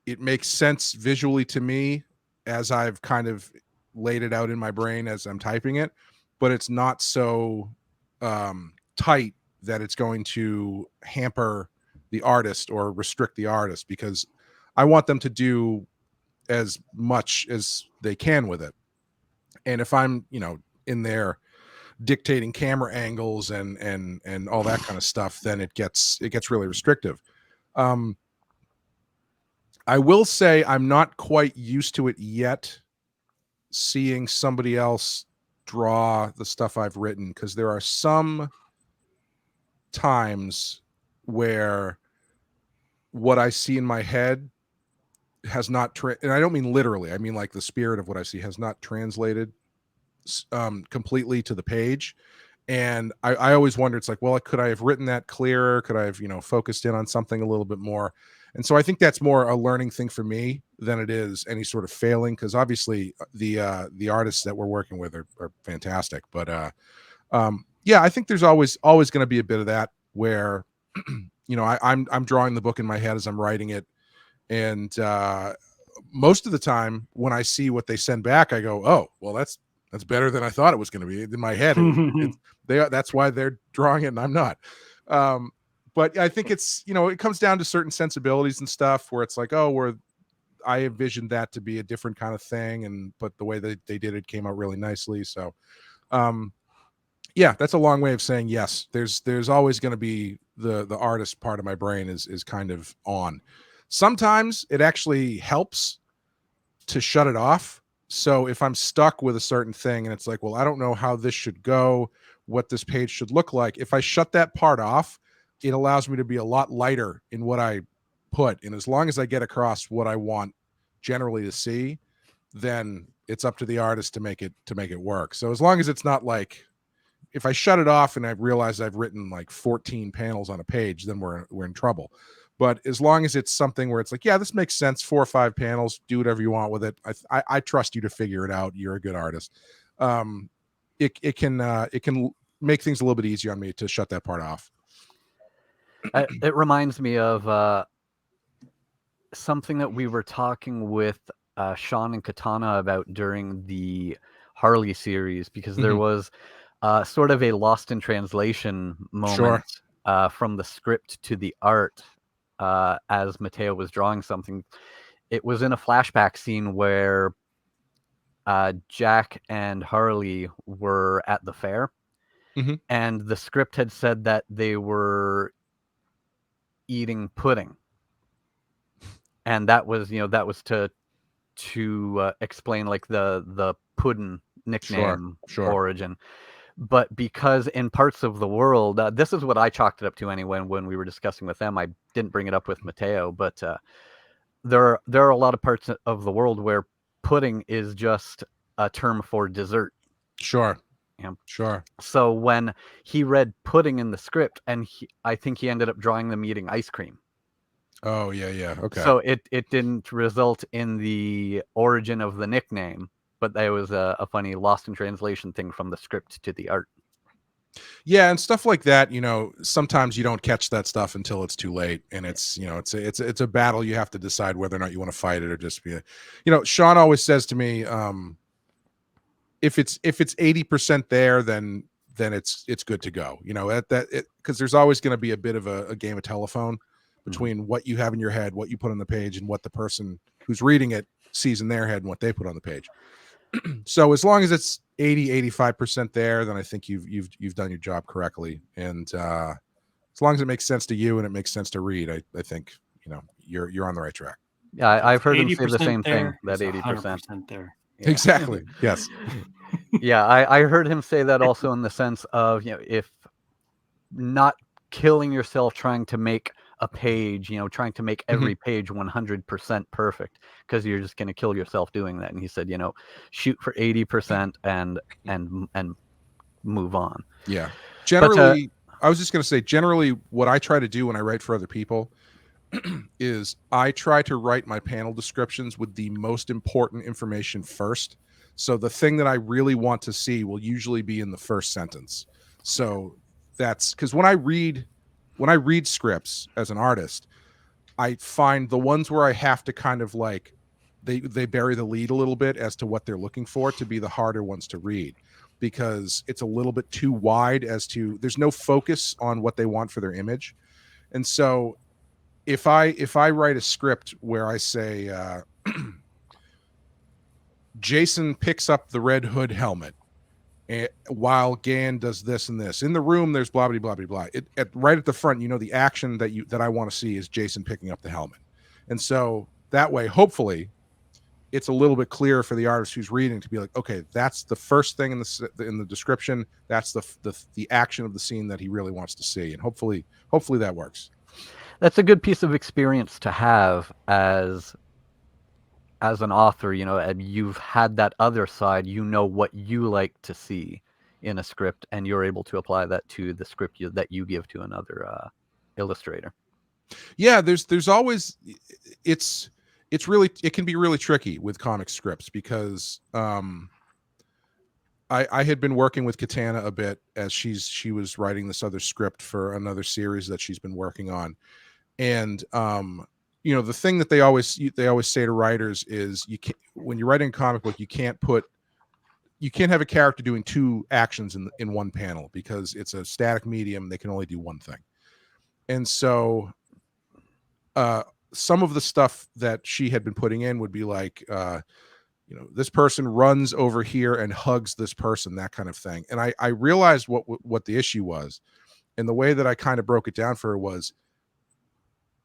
it makes sense visually to me as I've kind of laid it out in my brain as I'm typing it, but it's not so tight that it's going to hamper the artist or restrict the artist, because I want them to do as much as they can with it. And if I'm, you know, in there dictating camera angles and all that kind of stuff, then it gets really restrictive. I will say I'm not quite used to it yet, seeing somebody else draw the stuff I've written, because there are some times where what I see in my head has not and I don't mean literally, I mean like the spirit of what I see has not translated completely to the page. And I always wonder, it's like, well, could I have written that clearer? Could I have, you know, focused in on something a little bit more? And so I think that's more a learning thing for me than it is any sort of failing, because obviously the artists that we're working with are fantastic. But yeah, I think there's always going to be a bit of that where you know, I'm drawing the book in my head as I'm writing it, and most of the time when I see what they send back, I go, oh, well, that's better than I thought it was going to be. In my head, that's why they're drawing it and I'm not. But I think it's, you know, it comes down to certain sensibilities and stuff where it's like, oh, I envisioned that to be a different kind of thing, but the way that they did it came out really nicely. So yeah, that's a long way of saying yes. There's always going to be the artist part of my brain is kind of on. Sometimes it actually helps to shut it off. So if I'm stuck with a certain thing and it's like, well, I don't know how this should go, what this page should look like, if I shut that part off, it allows me to be a lot lighter in what I put. And as long as I get across what I want generally to see, then it's up to the artist to make it work. So as long as it's not like, if I shut it off and I realize I've written like 14 panels on a page, then we're in trouble. But as long as it's something where it's like, yeah, this makes sense, 4 or 5 panels, do whatever you want with it. I trust you to figure it out. You're a good artist. It can make things a little bit easier on me to shut that part off. It reminds me of something that we were talking with Sean and Katana about during the Harley series, because there was sort of a lost in translation moment from the script to the art as Mateo was drawing something. It was in a flashback scene where Jack and Harley were at the fair, and the script had said that they were eating pudding, and that was to explain like the pudding nickname origin. but because in parts of the world, this is what I chalked it up to anyway when we were discussing with them. I didn't bring it up with Mateo, but there are a lot of parts of the world where pudding is just a term for dessert. Sure. Yeah. Sure. So when he read pudding in the script, and I think he ended up drawing them eating ice cream. Oh, yeah. Okay. So it didn't result in the origin of the nickname, but there was a funny lost in translation thing from the script to the art. Yeah, and stuff like that, sometimes you don't catch that stuff until it's too late, and it's a battle. You have to decide whether or not you want to fight it or just be Sean always says to me, if it's 80% there, then it's good to go. Because there's always going to be a bit of a game of telephone between what you have in your head, what you put on the page, and what the person who's reading it sees in their head and what they put on the page. So as long as it's 85% there, then I think you've done your job correctly. And as long as it makes sense to you and it makes sense to read, I think you're on the right track. Yeah, I've heard him say the same thing, that 80% there. Yeah. Exactly. Yes. Yeah, I heard him say that also in the sense of, if not killing yourself trying to make a page, trying to make every page 100% perfect, because you're just going to kill yourself doing that. And he said, shoot for 80% and move on. Yeah. Generally, I was just going to say, generally what I try to do when I write for other people is I try to write my panel descriptions with the most important information first. So the thing that I really want to see will usually be in the first sentence. So that's because when I read scripts as an artist, I find the ones where I have to kind of like they bury the lead a little bit as to what they're looking for to be the harder ones to read, because it's a little bit too wide as to there's no focus on what they want for their image. And so if I write a script where I say Jason picks up the Red Hood helmet while Gan does this and this. In the room, there's blah, blah, blah, blah, blah. Right at the front, the action that I want to see is Jason picking up the helmet. And so that way, hopefully, it's a little bit clearer for the artist who's reading to be like, okay, that's the first thing in the description. That's the action of the scene that he really wants to see. And hopefully that works. That's a good piece of experience to have as an author, and you've had that other side, what you like to see in a script, and you're able to apply that to the script that you give to another illustrator. Yeah, there's always it can be really tricky with comic scripts because I had been working with Katana a bit as she was writing this other script for another series that she's been working on. And the thing that they always say to writers is when you're writing a comic book, you can't have a character doing two actions in one panel because it's a static medium. They can only do one thing. And so some of the stuff that she had been putting in would be like, this person runs over here and hugs this person, that kind of thing. And I realized what the issue was. And the way that I kind of broke it down for her was,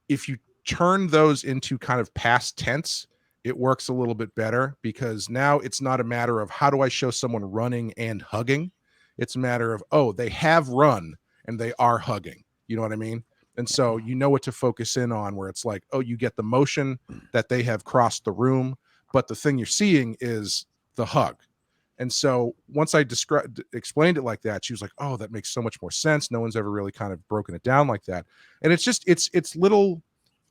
if you turn those into kind of past tense, it works a little bit better, because now it's not a matter of how do I show someone running and hugging. It's a matter of, oh, they have run and they are hugging. You know what I mean? And so you know what to focus in on, where it's like, oh, you get the motion that they have crossed the room, but the thing you're seeing is the hug. And so once I explained it like that, she was like, oh, that makes so much more sense. No one's ever really kind of broken it down like that. And it's just, it's little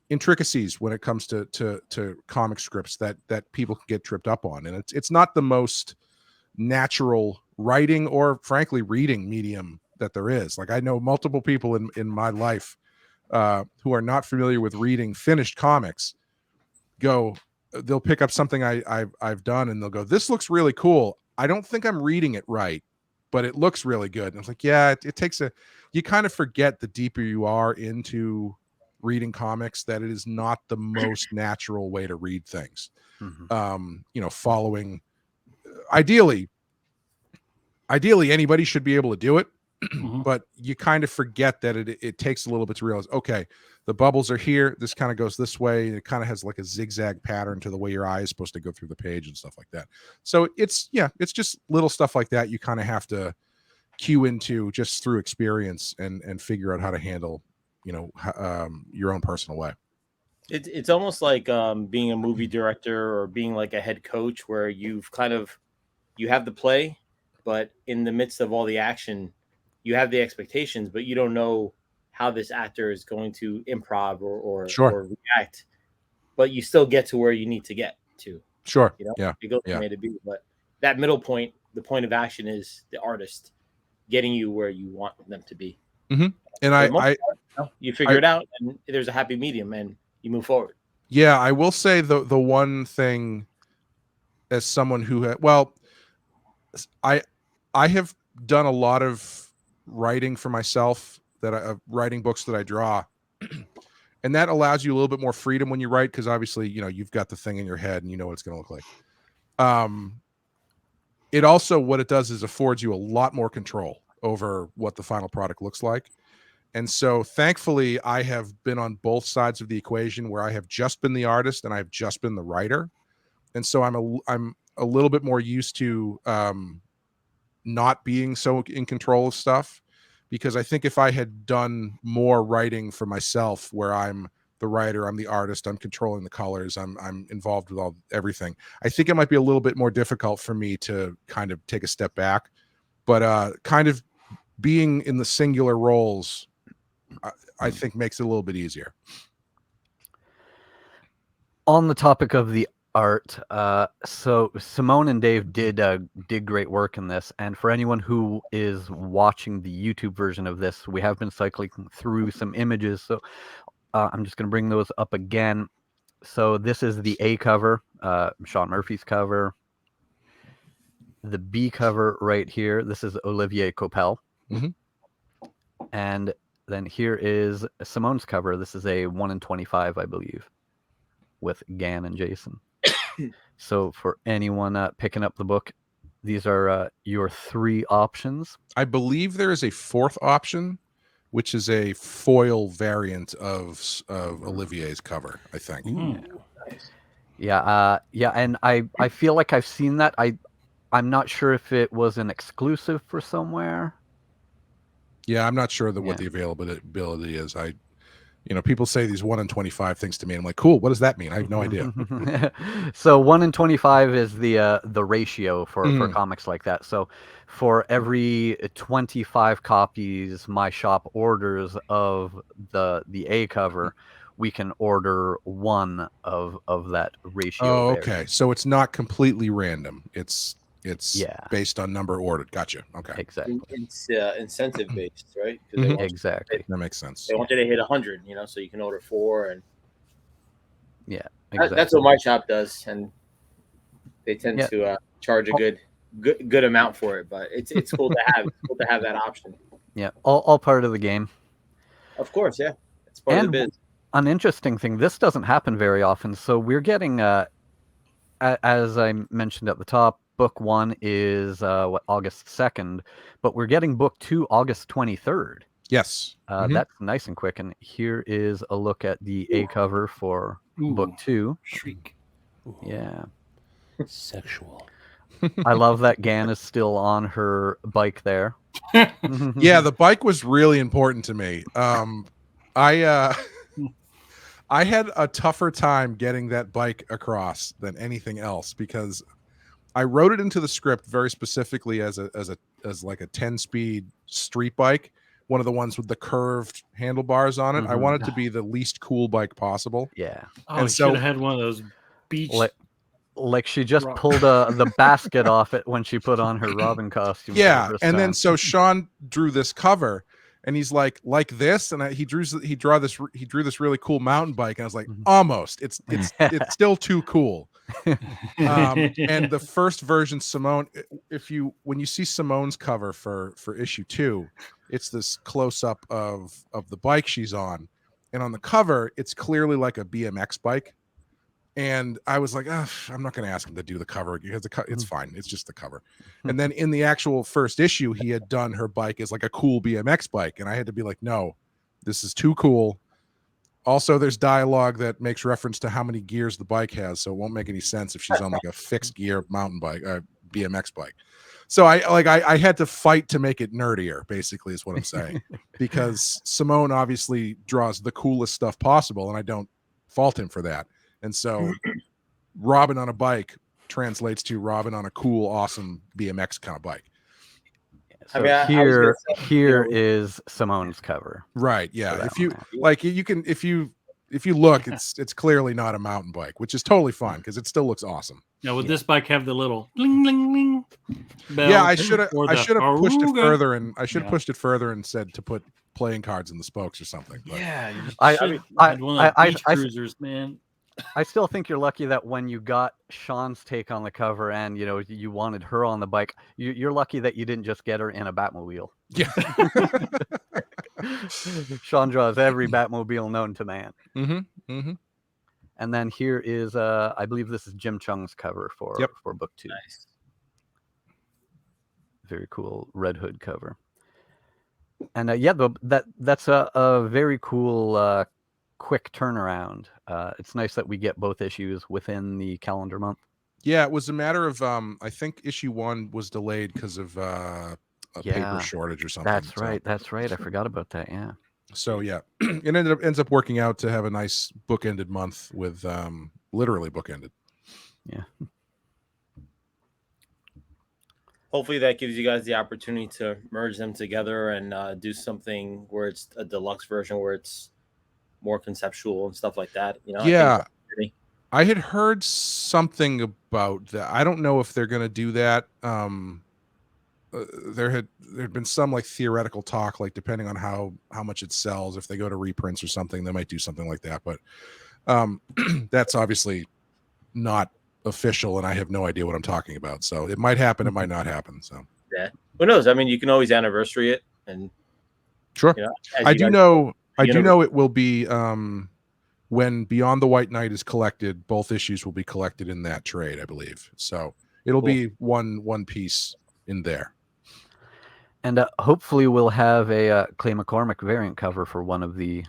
intricacies when it comes to comic scripts that people can get tripped up on. And it's not the most natural writing or frankly reading medium that there is. Like, I know multiple people in my life who are not familiar with reading finished comics. They'll pick up something I've done and they'll go, this looks really cool. I don't think I'm reading it right, but it looks really good. And it's like, yeah, it takes you kind of forget the deeper you are into reading comics that it is not the most natural way to read things. Following, ideally anybody should be able to do it, but you kind of forget that it takes a little bit to realize, okay, the bubbles are here, this kind of goes this way, and it kind of has like a zigzag pattern to the way your eye is supposed to go through the page and stuff like that. So it's just little stuff like that you kind of have to cue into just through experience and figure out how to handle, your own personal way. It's almost like being a movie director or being like a head coach, where you have the play, but in the midst of all the action, you have the expectations, but you don't know how this actor is going to improv or react, but you still get to where you need to get to. Sure. It goes from A to B, but that middle point, the point of action, is the artist getting you where you want them to be. Mm-hmm. And you figure it out, and there's a happy medium, and you move forward. Yeah, I will say the one thing, as someone who I have done a lot of writing for myself, writing books that I draw, and that allows you a little bit more freedom when you write, because obviously you've got the thing in your head and you know what it's going to look like. It also, what it does is affords you a lot more control over what the final product looks like. And so thankfully I have been on both sides of the equation, where I have just been the artist and I've just been the writer. And so I'm a little bit more used to not being so in control of stuff, because I think if I had done more writing for myself, where I'm the writer, I'm the artist, I'm controlling the colors, I'm involved with everything, I think it might be a little bit more difficult for me to kind of take a step back. But kind of being in the singular roles, I think makes it a little bit easier. On the topic of the art, so Simone and Dave did great work in this, and for anyone who is watching the YouTube version of this, we have been cycling through some images, so I'm just going to bring those up again. So this is the A cover, Sean Murphy's cover. The B cover right here, this is Olivier Coipel. Mm-hmm. And then here is Simone's cover. This is a 1 in 25, I believe, with Gan and Jason. So for anyone picking up the book, these are your 3 options. I believe there is a 4th option, which is a foil variant of Olivier's cover, I think. Yeah, and I feel like I've seen that. I'm not sure if it was an exclusive for somewhere. Yeah, I'm not sure what the availability is. People say these 1 in 25 things to me. I'm like, cool. What does that mean? I have no idea. So 1 in 25 is the ratio for comics like that. So for every 25 copies my shop orders of the A cover, we can order 1 of that ratio. Oh, okay. So it's not completely random. It's based on number ordered. Gotcha. Okay. Exactly. It's incentive based, right? Exactly. That makes sense. They want you to hit 100, so you can order 4, and exactly. That's what my shop does, and they tend to charge a good amount for it. But it's cool to have. It's cool to have that option. Yeah, all part of the game. Of course, yeah, it's part of the biz. An interesting thing. This doesn't happen very often. So we're getting, as I mentioned at the top, book 1 is August 2nd, but we're getting book 2 August 23rd. Yes. That's nice and quick. And here is a look at the A cover for book 2. Shriek. Ooh. Yeah. Sexual. I love that Gan is still on her bike there. Yeah, the bike was really important to me. I had a tougher time getting that bike across than anything else, because I wrote it into the script very specifically as like a 10-speed street bike, one of the ones with the curved handlebars on it. I wanted to be the least cool bike possible. Yeah. Oh, and so should have had one of those beach. Like she just pulled the basket off it when she put on her Robin costume. Yeah, and then so Sean drew this cover, and he's like this, and he drew this really cool mountain bike, and I was like, almost. It's still too cool. And the first version, Simone, when you see Simone's cover for issue 2, it's this close up of the bike she's on, and on the cover it's clearly like a BMX bike, and I was like, I'm not going to ask him to do the cover because it's fine, it's just the cover. And then in the actual first issue, he had done her bike as like a cool BMX bike, and I had to be like, no, this is too cool. Also, there's dialogue that makes reference to how many gears the bike has, so it won't make any sense if she's on like a fixed gear mountain bike, BMX bike. So I had to fight to make it nerdier, basically, is what I'm saying. Because Simone obviously draws the coolest stuff possible, and I don't fault him for that. And so Robin on a bike translates to Robin on a cool, awesome BMX kind of bike. So I was here gonna say, here is Simone's cover. Right. Yeah. that If you one, like, you can if you look, it's clearly not a mountain bike, which is totally fine because it still looks awesome. Now, would this bike have the little bling bling bling bell? Yeah, I should have or I the should have pushed it Aruga? further, and I should have Yeah. pushed it further and said to put playing cards in the spokes or something. But Yeah, you I- should I- have one of I- the beach I- cruisers, man. I still think you're lucky that when you got Sean's take on the cover and you wanted her on the bike, you're lucky that you didn't just get her in a Batmobile. yeah. Sean draws every Batmobile known to man. Mm-hmm. Mm-hmm. And then here is I believe this is Jim Chung's cover for book 2. nice. Very cool Red Hood cover. And that's a very cool quick turnaround. It's nice that we get both issues within the calendar month. Yeah, it was a matter of I think issue 1 was delayed because of a paper shortage or something. That's right. That's right. I forgot about that. Yeah. So yeah, it ends up working out to have a nice bookended month with literally bookended. Yeah. Hopefully that gives you guys the opportunity to merge them together and do something where it's a deluxe version where it's more conceptual and stuff like that. Yeah. I had heard something about that. I don't know if they're going to do that. There had been some like theoretical talk, like depending on how much it sells, if they go to reprints or something, they might do something like that. But that's obviously not official, and I have no idea what I'm talking about. So it might happen, it might not happen. So yeah, who knows? I mean, you can always anniversary it, and sure. I do know it will be when Beyond the White Knight is collected, both issues will be collected in that trade, I believe. So it'll be one piece in there. And hopefully we'll have a Clay McCormack variant cover for one of the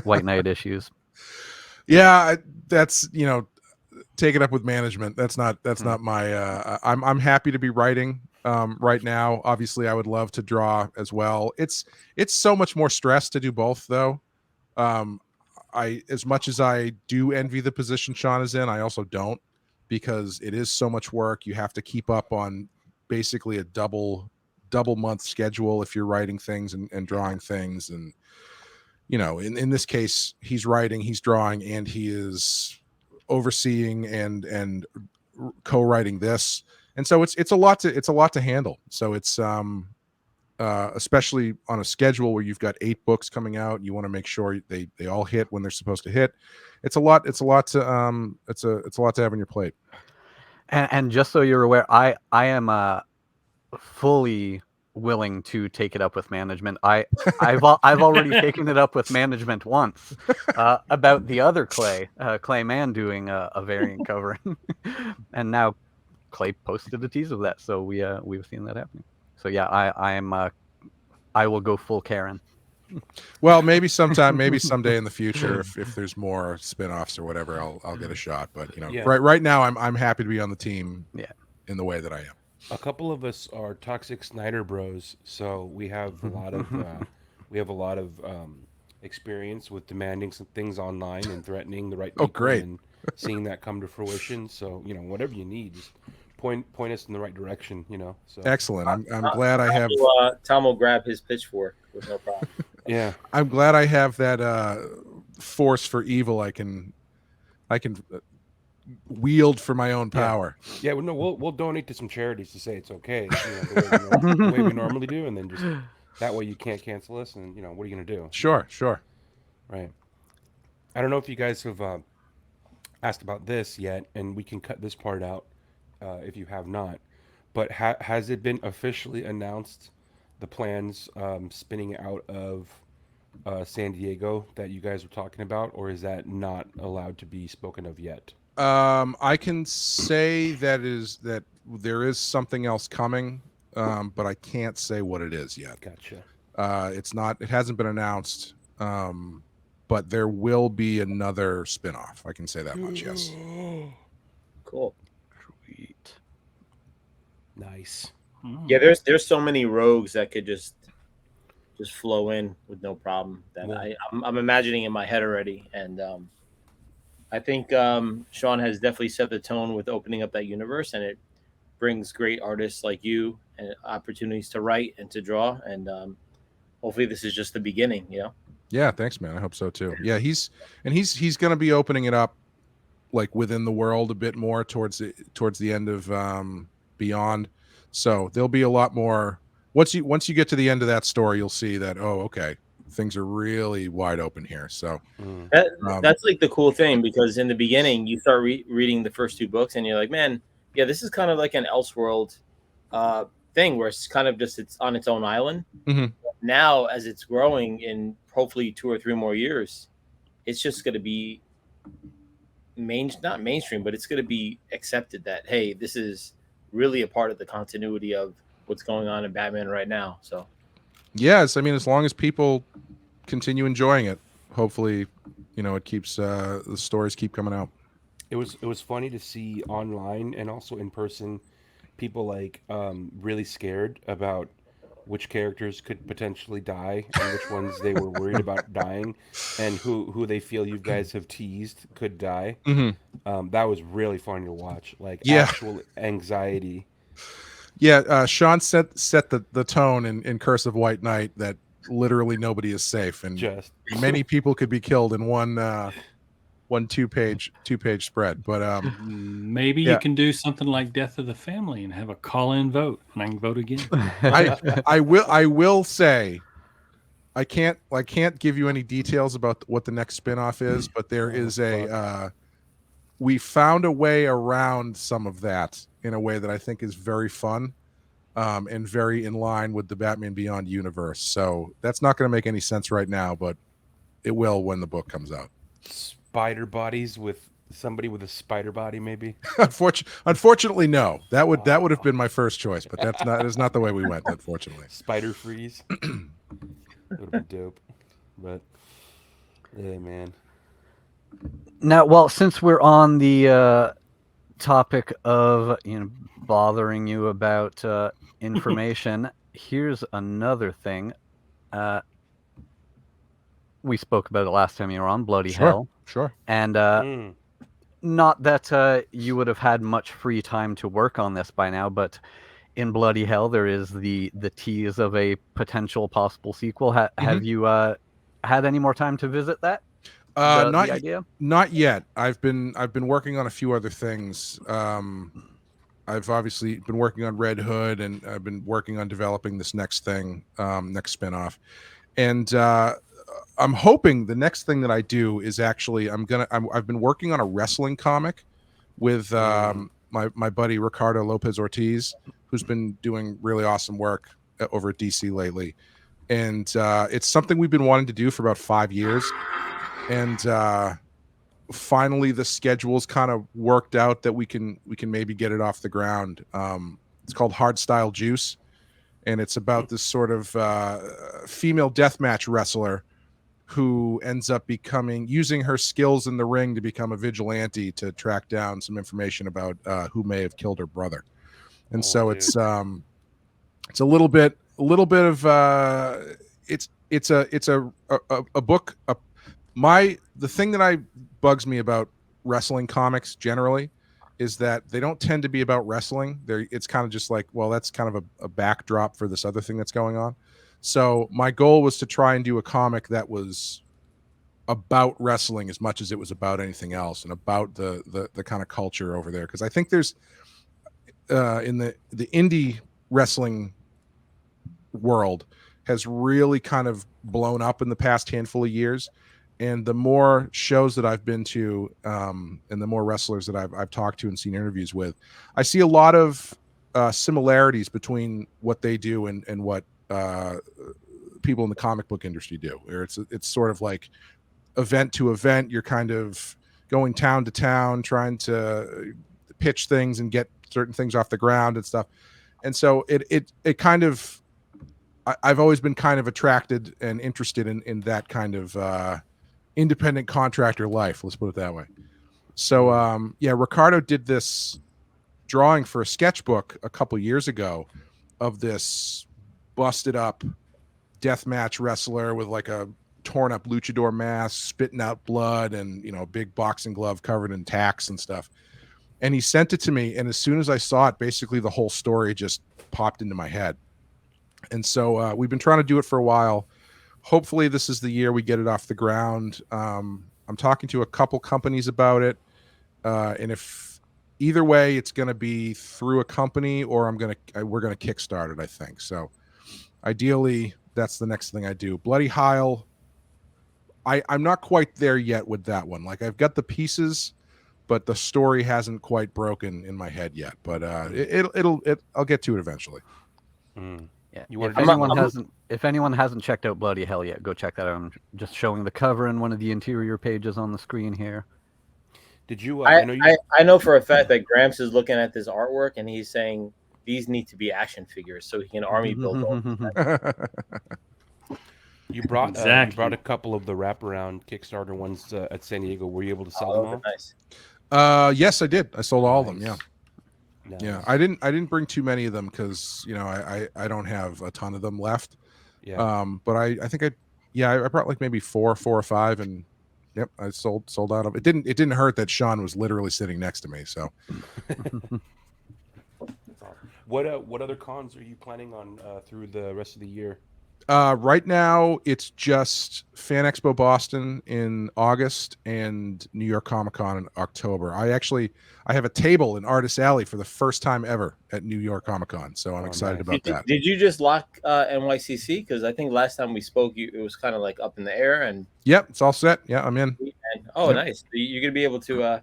White Knight issues. Yeah, that's take it up with management. That's not my. I'm happy to be writing right now. Obviously, I would love to draw as well. It's so much more stress to do both, though. As much as I do envy the position Sean is in, I also don't, because it is so much work. You have to keep up on basically a double month schedule if you're writing things and drawing things. And in this case, he's writing, he's drawing, and he is overseeing and co-writing this. And so it's a lot to handle. So it's especially on a schedule where you've got 8 books coming out, and you want to make sure they all hit when they're supposed to hit. It's a lot to have on your plate. And just so you're aware, I am fully willing to take it up with management. I've already taken it up with management once about the other Clay Man doing a variant cover, and now Clay posted a tease of that, so we've seen that happening. So yeah, I will go full Karen. Well, maybe someday in the future, if there's more spin-offs or whatever, I'll get a shot. But right now I'm happy to be on the team. Yeah. In the way that I am. A couple of us are toxic Snyder bros, so we have a lot of experience with demanding some things online and threatening the right people. Oh, great. And seeing that come to fruition. So whatever you need, just point us in the right direction. So excellent. I'm glad I have. Tom will grab his pitchfork with no problem. Yeah, I'm glad I have that force for evil. I can wield for my own power. Yeah, we'll donate to some charities to say it's okay. The way we normally do, and then just that way you can't cancel us. And what are you gonna do? Sure. Right. I don't know if you guys have asked about this yet, and we can cut this part out if you have not. But has it been officially announced, the plans spinning out of San Diego that you guys were talking about, or is that not allowed to be spoken of yet? I can say that there is something else coming, but I can't say what it is yet. Gotcha. It hasn't been announced, but there will be another spinoff. I can say that much. Yes. Cool. Sweet. Nice. Yeah, there's so many rogues that could just flow in with no problem. That Yeah. I'm imagining in my head already, and I think Sean has definitely set the tone with opening up that universe, and it brings great artists like you and opportunities to write and to draw, and hopefully this is just the beginning. You know. Yeah, thanks, man. I hope so too. Yeah, he's going to be opening it up like within the world a bit more towards the end of Beyond. So there'll be a lot more once you get to the end of that story, you'll see that, oh, okay, things are really wide open here. So that's like the cool thing, because in the beginning you start reading the first two books and you're like, man, yeah, this is kind of like an Elseworld thing where it's kind of just it's on its own island. Now, as it's growing in hopefully 2 or 3 more years, it's just going to be not mainstream, but it's going to be accepted that, hey, this is really a part of the continuity of what's going on in Batman right now. So yes, I mean, as long as people continue enjoying it, hopefully, it keeps the stories keep coming out. It was funny to see online and also in person people like really scared about which characters could potentially die and which ones they were worried about dying, and who they feel you guys have teased could die. That was really funny to watch, like actual anxiety. Yeah, Sean set the tone in Curse of White Knight that literally nobody is safe, and many people could be killed in one two-page spread. But maybe you can do something like Death of the Family and have a call-in vote, and I can vote again. I will say, I can't give you any details about what the next spinoff is, but there is we found a way around some of that in a way that I think is very fun, and very in line with the Batman Beyond universe. So that's not going to make any sense right now, but it will when the book comes out. Spider bodies with somebody with a spider body, maybe. Unfortunately, no. That would have been my first choice, but that is not the way we went. Unfortunately, Spider Freeze. That would be dope. But yeah, man. Now, well, since we're on the topic of bothering you about information, here's another thing. We spoke about it last time you were on Bloody Hel. Sure. And not that you would have had much free time to work on this by now, but in Bloody Hel there is the tease of a potential possible sequel. Have you had any more time to visit that? Not yet. I've been working on a few other things. I've obviously been working on Red Hood, and I've been working on developing this next thing, next spinoff. And I'm hoping the next thing that I do is actually I've been working on a wrestling comic with my buddy Ricardo Lopez Ortiz, who's been doing really awesome work over at DC lately. And it's something we've been wanting to do for about 5 years. And finally the schedule's kind of worked out that we can maybe get it off the ground. It's called Hardstyle Juice, and it's about this sort of female deathmatch wrestler who ends up using her skills in the ring to become a vigilante to track down some information about who may have killed her brother. And it's a little bit of it's a book. The thing that bugs me about wrestling comics generally is that they don't tend to be about wrestling. It's kind of just like, well, that's kind of a backdrop for this other thing that's going on. So my goal was to try and do a comic that was about wrestling as much as it was about anything else, and about the kind of culture over there. Because I think there's in the indie wrestling world has really kind of blown up in the past handful of years. And the more shows that I've been to, and the more wrestlers that I've talked to and seen interviews with, I see a lot of similarities between what they do and what people in the comic book industry do. Where it's sort of like event to event, you're kind of going town to town, trying to pitch things and get certain things off the ground and stuff. And so it kind of, I've always been kind of attracted and interested in that kind of independent contractor life, let's put it that way. So Ricardo did this drawing for a sketchbook a couple years ago, of this busted up deathmatch wrestler with like a torn up luchador mask, spitting out blood, and a big boxing glove covered in tacks and stuff. And he sent it to me, and as soon as I saw it, basically the whole story just popped into my head. And so we've been trying to do it for a while. Hopefully this is the year we get it off the ground. I'm talking to a couple companies about it, and if either way, it's going to be through a company, or we're going to kickstart it, I think. So ideally, that's the next thing I do. Bloody Hel, I'm not quite there yet with that one. Like, I've got the pieces, but the story hasn't quite broken in my head yet. But I'll get to it eventually. Yeah. If anyone hasn't checked out Bloody Hel yet, go check that out. I'm just showing the cover and one of the interior pages on the screen here. Did you? I know for a fact that Gramps is looking at this artwork and he's saying these need to be action figures so he can army build them. You brought a couple of the wraparound Kickstarter ones at San Diego. Were you able to sell them all? Nice. Yes, I did. I sold all of them. Yeah. Nice. Yeah, I didn't bring too many of them because I don't have a ton of them left. Yeah. But I think I brought like maybe four or five, and yep, I sold out of it. It didn't hurt that Sean was literally sitting next to me. So. What other cons are you planning on through the rest of the year? Right now, it's just Fan Expo Boston in August and New York Comic Con in October. I have a table in Artist Alley for the first time ever at New York Comic Con, so I'm excited about that. Did you just lock NYCC? Because I think last time we spoke, it was kind of like up in the air. And yep, it's all set. Yeah, I'm in. Oh, nice! You're gonna be able to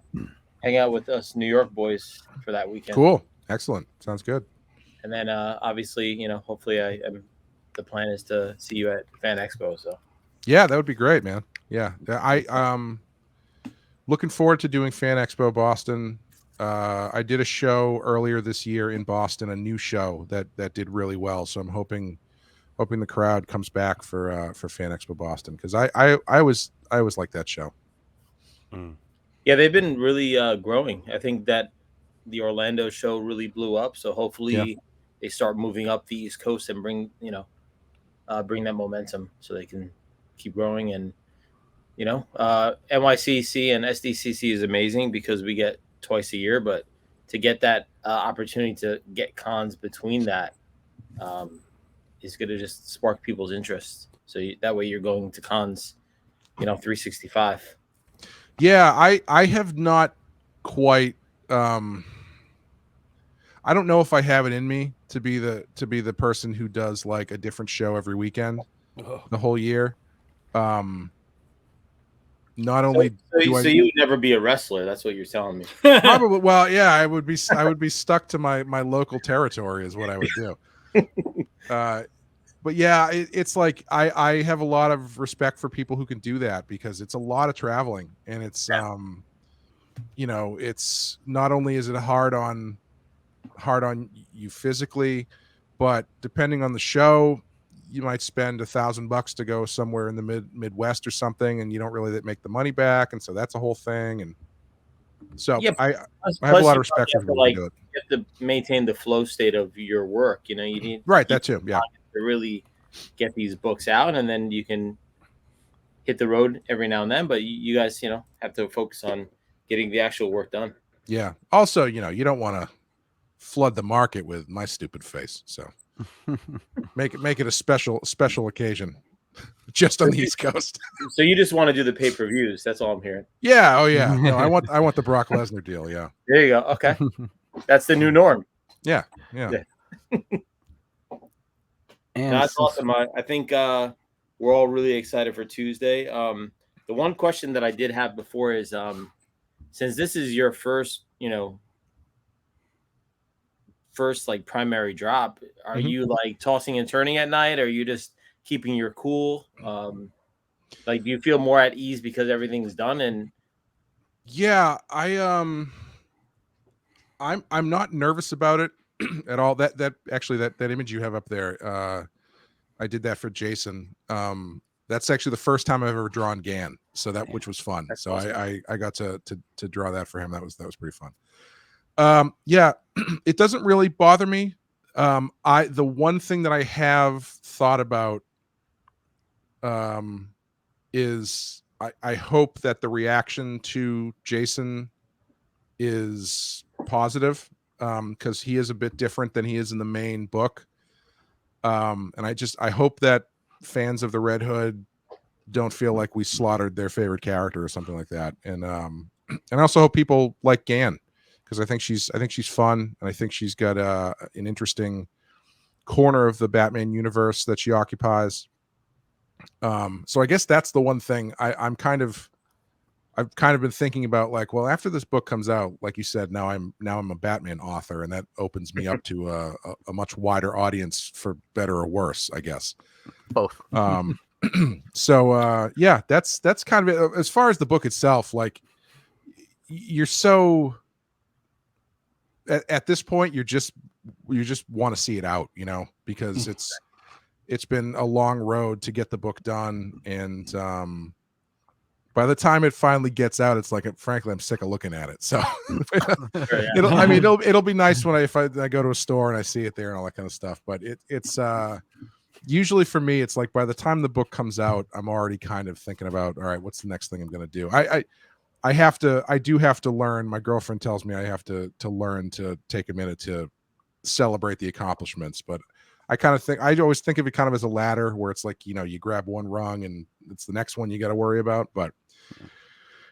hang out with us New York boys for that weekend. Cool, excellent, sounds good. And then obviously, hopefully the plan is to see you at Fan Expo. So yeah, that would be great, man. Yeah, looking forward to doing Fan Expo Boston. I did a show earlier this year in Boston, a new show that did really well. So I'm hoping the crowd comes back for Fan Expo Boston, because I always like that show. Yeah, they've been really growing. I think that the Orlando show really blew up. So hopefully they start moving up the East Coast and bring that momentum so they can keep growing. And NYCC and SDCC is amazing because we get twice a year, but to get that opportunity to get cons between that is going to just spark people's interest. So that way you're going to cons 365. Yeah, I have not quite I don't know if I have it in me to be the person who does like a different show every weekend the whole year. Not only so you would never be a wrestler. That's what you're telling me. Probably. Well, yeah, I would be stuck to my local territory is what I would do. But yeah, it's like I have a lot of respect for people who can do that, because it's a lot of traveling, and it's it's not only is it hard on you physically, but depending on the show, you might spend $1,000 to go somewhere in the Midwest or something, and you don't really make the money back, and so that's a whole thing. And so I have a lot of respect for people who do it. You have to maintain the flow state of your work. You need that too. Yeah, to really get these books out, and then you can hit the road every now and then. But you guys, have to focus on getting the actual work done. Yeah. Also, you don't want to flood the market with my stupid face, so make it a special occasion just on the East Coast. So you just want to do the pay-per-views. That's all I'm hearing. Yeah. Oh yeah. No, I want the Brock Lesnar deal. Yeah. There you go. Okay. That's the new norm. Yeah. And that's awesome. I think we're all really excited for Tuesday. The one question that I did have before is, since this is your first like primary drop, are you like tossing and turning at night? Or are you just keeping your cool? Like, do you feel more at ease because everything's done? And yeah, I'm not nervous about it at all. That image you have up there, I did that for Jason. That's actually the first time I've ever drawn Gan, which was fun. That's awesome. I got to draw that for him. That was pretty fun. Yeah, it doesn't really bother me The one thing that I have thought about is I hope that the reaction to Jason is positive, because he is a bit different than he is in the main book. And I hope that fans of the Red Hood don't feel like we slaughtered their favorite character or something like that. And I also hope people like Gan, because I think she's fun, and I think she's got an interesting corner of the Batman universe that she occupies. So I guess that's the one thing I've kind of been thinking about, like, well, after this book comes out, like you said, now I'm a Batman author, and that opens me up to a much wider audience, for better or worse, I guess. Both. So yeah, that's kind of it. As far as the book itself, like, you're so at this point, you just want to see it out, because it's been a long road to get the book done, and by the time it finally gets out, it's like, frankly, I'm sick of looking at it. So it'll be nice when if I go to a store and I see it there and all that kind of stuff. But it's usually for me, it's like by the time the book comes out, I'm already kind of thinking about, all right, what's the next thing I'm going to do? I do have to learn. My girlfriend tells me I have to learn to take a minute to celebrate the accomplishments, but I always think of it kind of as a ladder, where it's like, you grab one rung and it's the next one you got to worry about. But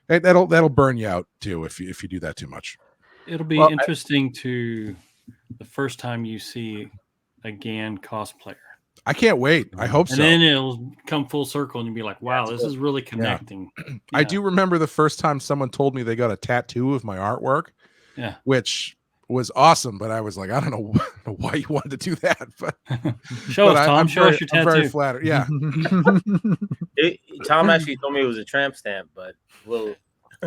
that'll burn you out too if you do that too much. It'll be interesting to the first time you see a Gan cosplayer. I can't wait. I hope so. And then it'll come full circle and you'll be like, wow, this is really connecting. Yeah. I do remember the first time someone told me they got a tattoo of my artwork, which was awesome, but I was like, I don't know why you wanted to do that. But show us, Tom. Show us your tattoo. I'm very flattered. Yeah. Tom actually told me it was a tramp stamp, but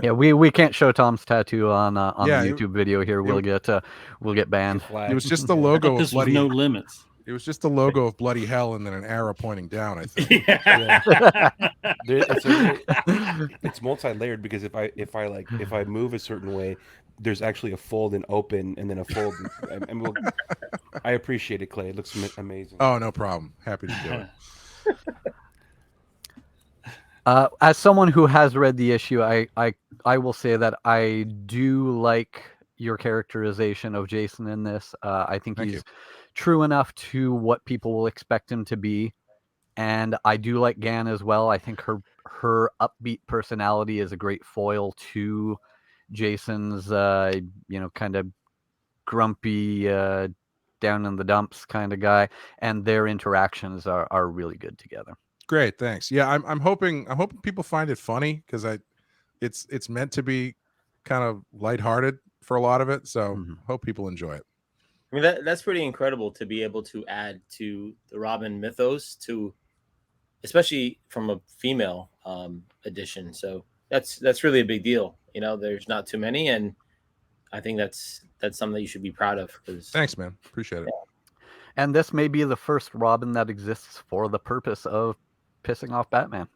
yeah, we can't show Tom's tattoo on the YouTube video here. We'll get banned. It was just the logo of Bloody No Limits. It was just the logo of Bloody Hell and then an arrow pointing down, I think. It's multi-layered, because if I move a certain way, there's actually a fold and open, and then a fold. I appreciate it, Clay. It looks amazing. Oh, no problem. Happy to do it. As someone who has read the issue, I will say that I do like your characterization of Jason in this. I think he's true enough to what people will expect him to be, and I do like Gan as well. I think her upbeat personality is a great foil to Jason's kind of grumpy, down in the dumps kind of guy, and their interactions are really good together. Great, thanks. Yeah, I'm hoping people find it funny, because it's meant to be kind of lighthearted for a lot of it, so hope people enjoy it. I mean, that's pretty incredible to be able to add to the Robin mythos, especially from a female edition. So that's really a big deal. There's not too many, and I think that's something that you should be proud of. Thanks, man. Appreciate it. And this may be the first Robin that exists for the purpose of pissing off Batman.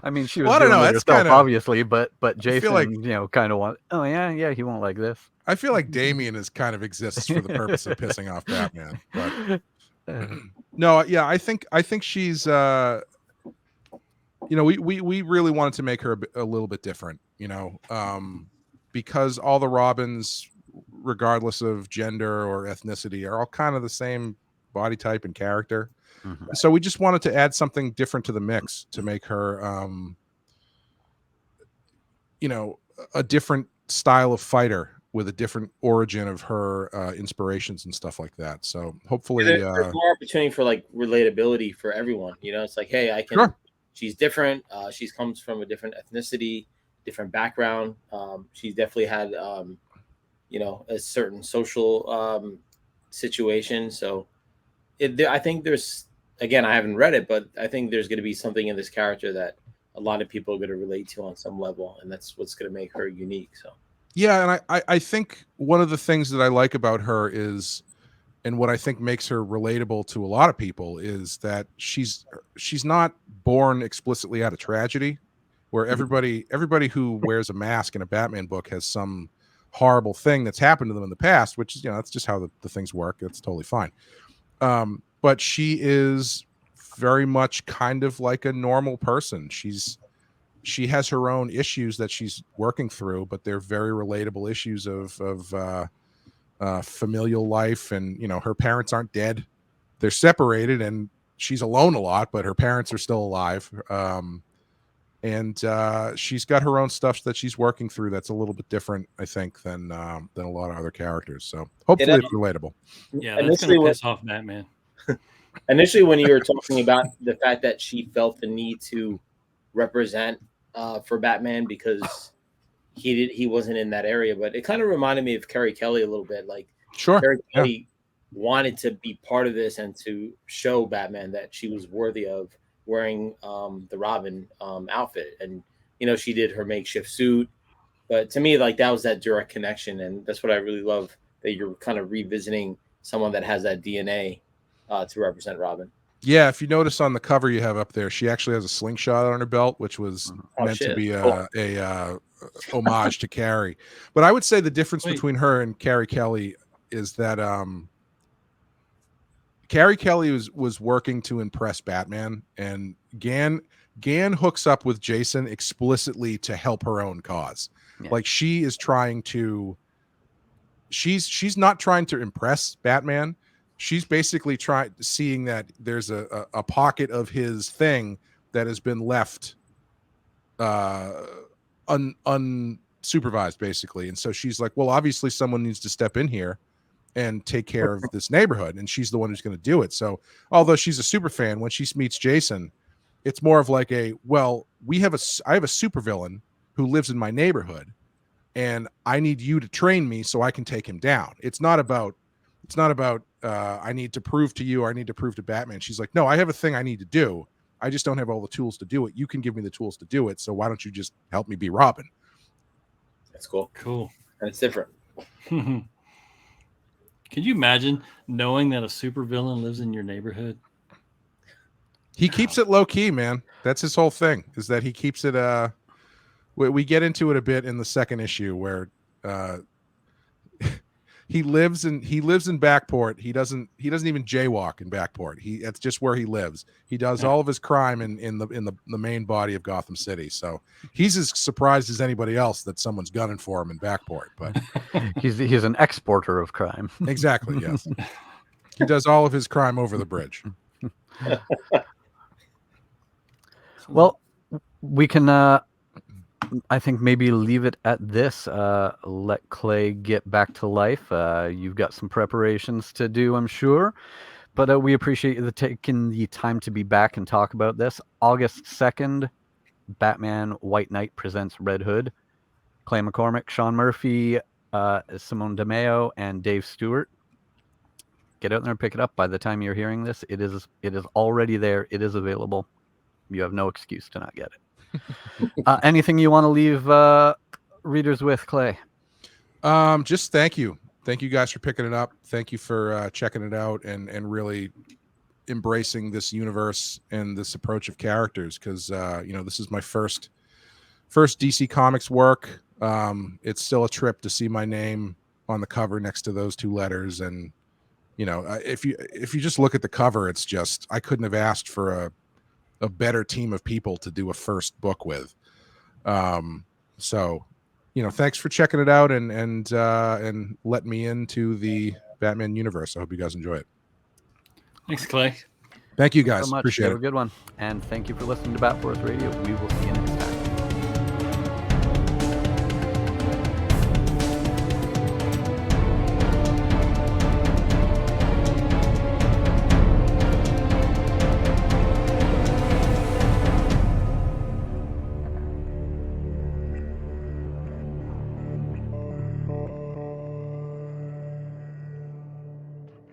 I mean, she was doing it herself, obviously, but Jason, kind of want. Oh yeah, he won't like this. I feel like Damian is kind of exists for the purpose of pissing off Batman. But no, yeah, I think she's. We really wanted to make her a little bit different, because all the Robins, regardless of gender or ethnicity, are all kind of the same body type and character. So we just wanted to add something different to the mix to make her, a different style of fighter with a different origin of her inspirations and stuff like that. So hopefully there's more opportunity for like relatability for everyone. It's like, hey, I can. Sure. She's different. She comes from a different ethnicity, different background. She's definitely had, a certain social situation. So I think there's. Again, I haven't read it, but I think there's going to be something in this character that a lot of people are going to relate to on some level, and that's what's going to make her unique. So, yeah, and I think one of the things that I like about her is, and what I think makes her relatable to a lot of people, is that she's not born explicitly out of tragedy, where everybody who wears a mask in a Batman book has some horrible thing that's happened to them in the past, which is, that's just how the things work. It's totally fine. But she is very much kind of like a normal person. She has her own issues that she's working through, but they're very relatable issues of familial life. And, her parents aren't dead. They're separated and she's alone a lot, but her parents are still alive. And she's got her own stuff that she's working through that's a little bit different, I think, than a lot of other characters. So hopefully it's relatable. Yeah, that's going to piss off Batman. Initially, when you were talking about the fact that she felt the need to represent for Batman because he wasn't in that area, but it kind of reminded me of Carrie Kelly a little bit. Like, sure, Carrie Kelly wanted to be part of this and to show Batman that she was worthy of wearing the Robin outfit. And, she did her makeshift suit. But to me, like, that was that direct connection. And that's what I really love, that you're kind of revisiting someone that has that DNA to represent Robin. Yeah, if you notice on the cover you have up there, she actually has a slingshot on her belt, which was meant to be a homage to Carrie. But I would say the difference between her and Carrie Kelly is that Carrie Kelly was working to impress Batman, and Gan hooks up with Jason explicitly to help her own cause. Yeah. Like, she is trying to she's not trying to impress Batman. She's basically seeing that there's a pocket of his thing that has been left unsupervised, basically. And so she's like, well, obviously someone needs to step in here and take care of this neighborhood, and she's the one who's going to do it. So although she's a super fan, when she meets Jason, it's more of like I have a supervillain who lives in my neighborhood, and I need you to train me so I can take him down. It's not about I need to prove to you, or I need to prove to Batman. She's like, no, I have a thing I need to do. I just don't have all the tools to do it. You can give me the tools to do it. So why don't you just help me be Robin? That's cool. Cool. And it's different. Could you imagine knowing that a supervillain lives in your neighborhood? He keeps it low key, man. That's his whole thing, is that he keeps it. We get into it a bit in the second issue where he lives in Backport. He doesn't even jaywalk in Backport. That's just where he lives. He does all of his crime in the main body of Gotham City. So he's as surprised as anybody else that someone's gunning for him in Backport. But he's an exporter of crime. Exactly. Yes. He does all of his crime over the bridge. Well, we can I think maybe leave it at this. Let Clay get back to life. You've got some preparations to do, I'm sure. But we appreciate you taking the time to be back and talk about this. August 2nd, Batman White Knight presents Red Hood. Clay McCormack, Sean Murphy, Simone Di Meo, and Dave Stewart. Get out there and pick it up. By the time you're hearing this, it is already there. It is available. You have no excuse to not get it. Anything you want to leave readers with, Clay? Just thank you guys for picking it up. Thank you for checking it out and really embracing this universe and this approach of characters, because this is my first DC Comics work. It's still a trip to see my name on the cover next to those two letters, and if you just look at the cover, it's just, I couldn't have asked for a better team of people to do a first book with. So thanks for checking it out and letting me into the Batman universe. I hope you guys enjoy it. Thanks, Clay. Thank you guys. So much. Appreciate it. Have a good one. And thank you for listening to Bat Force Radio. We will see you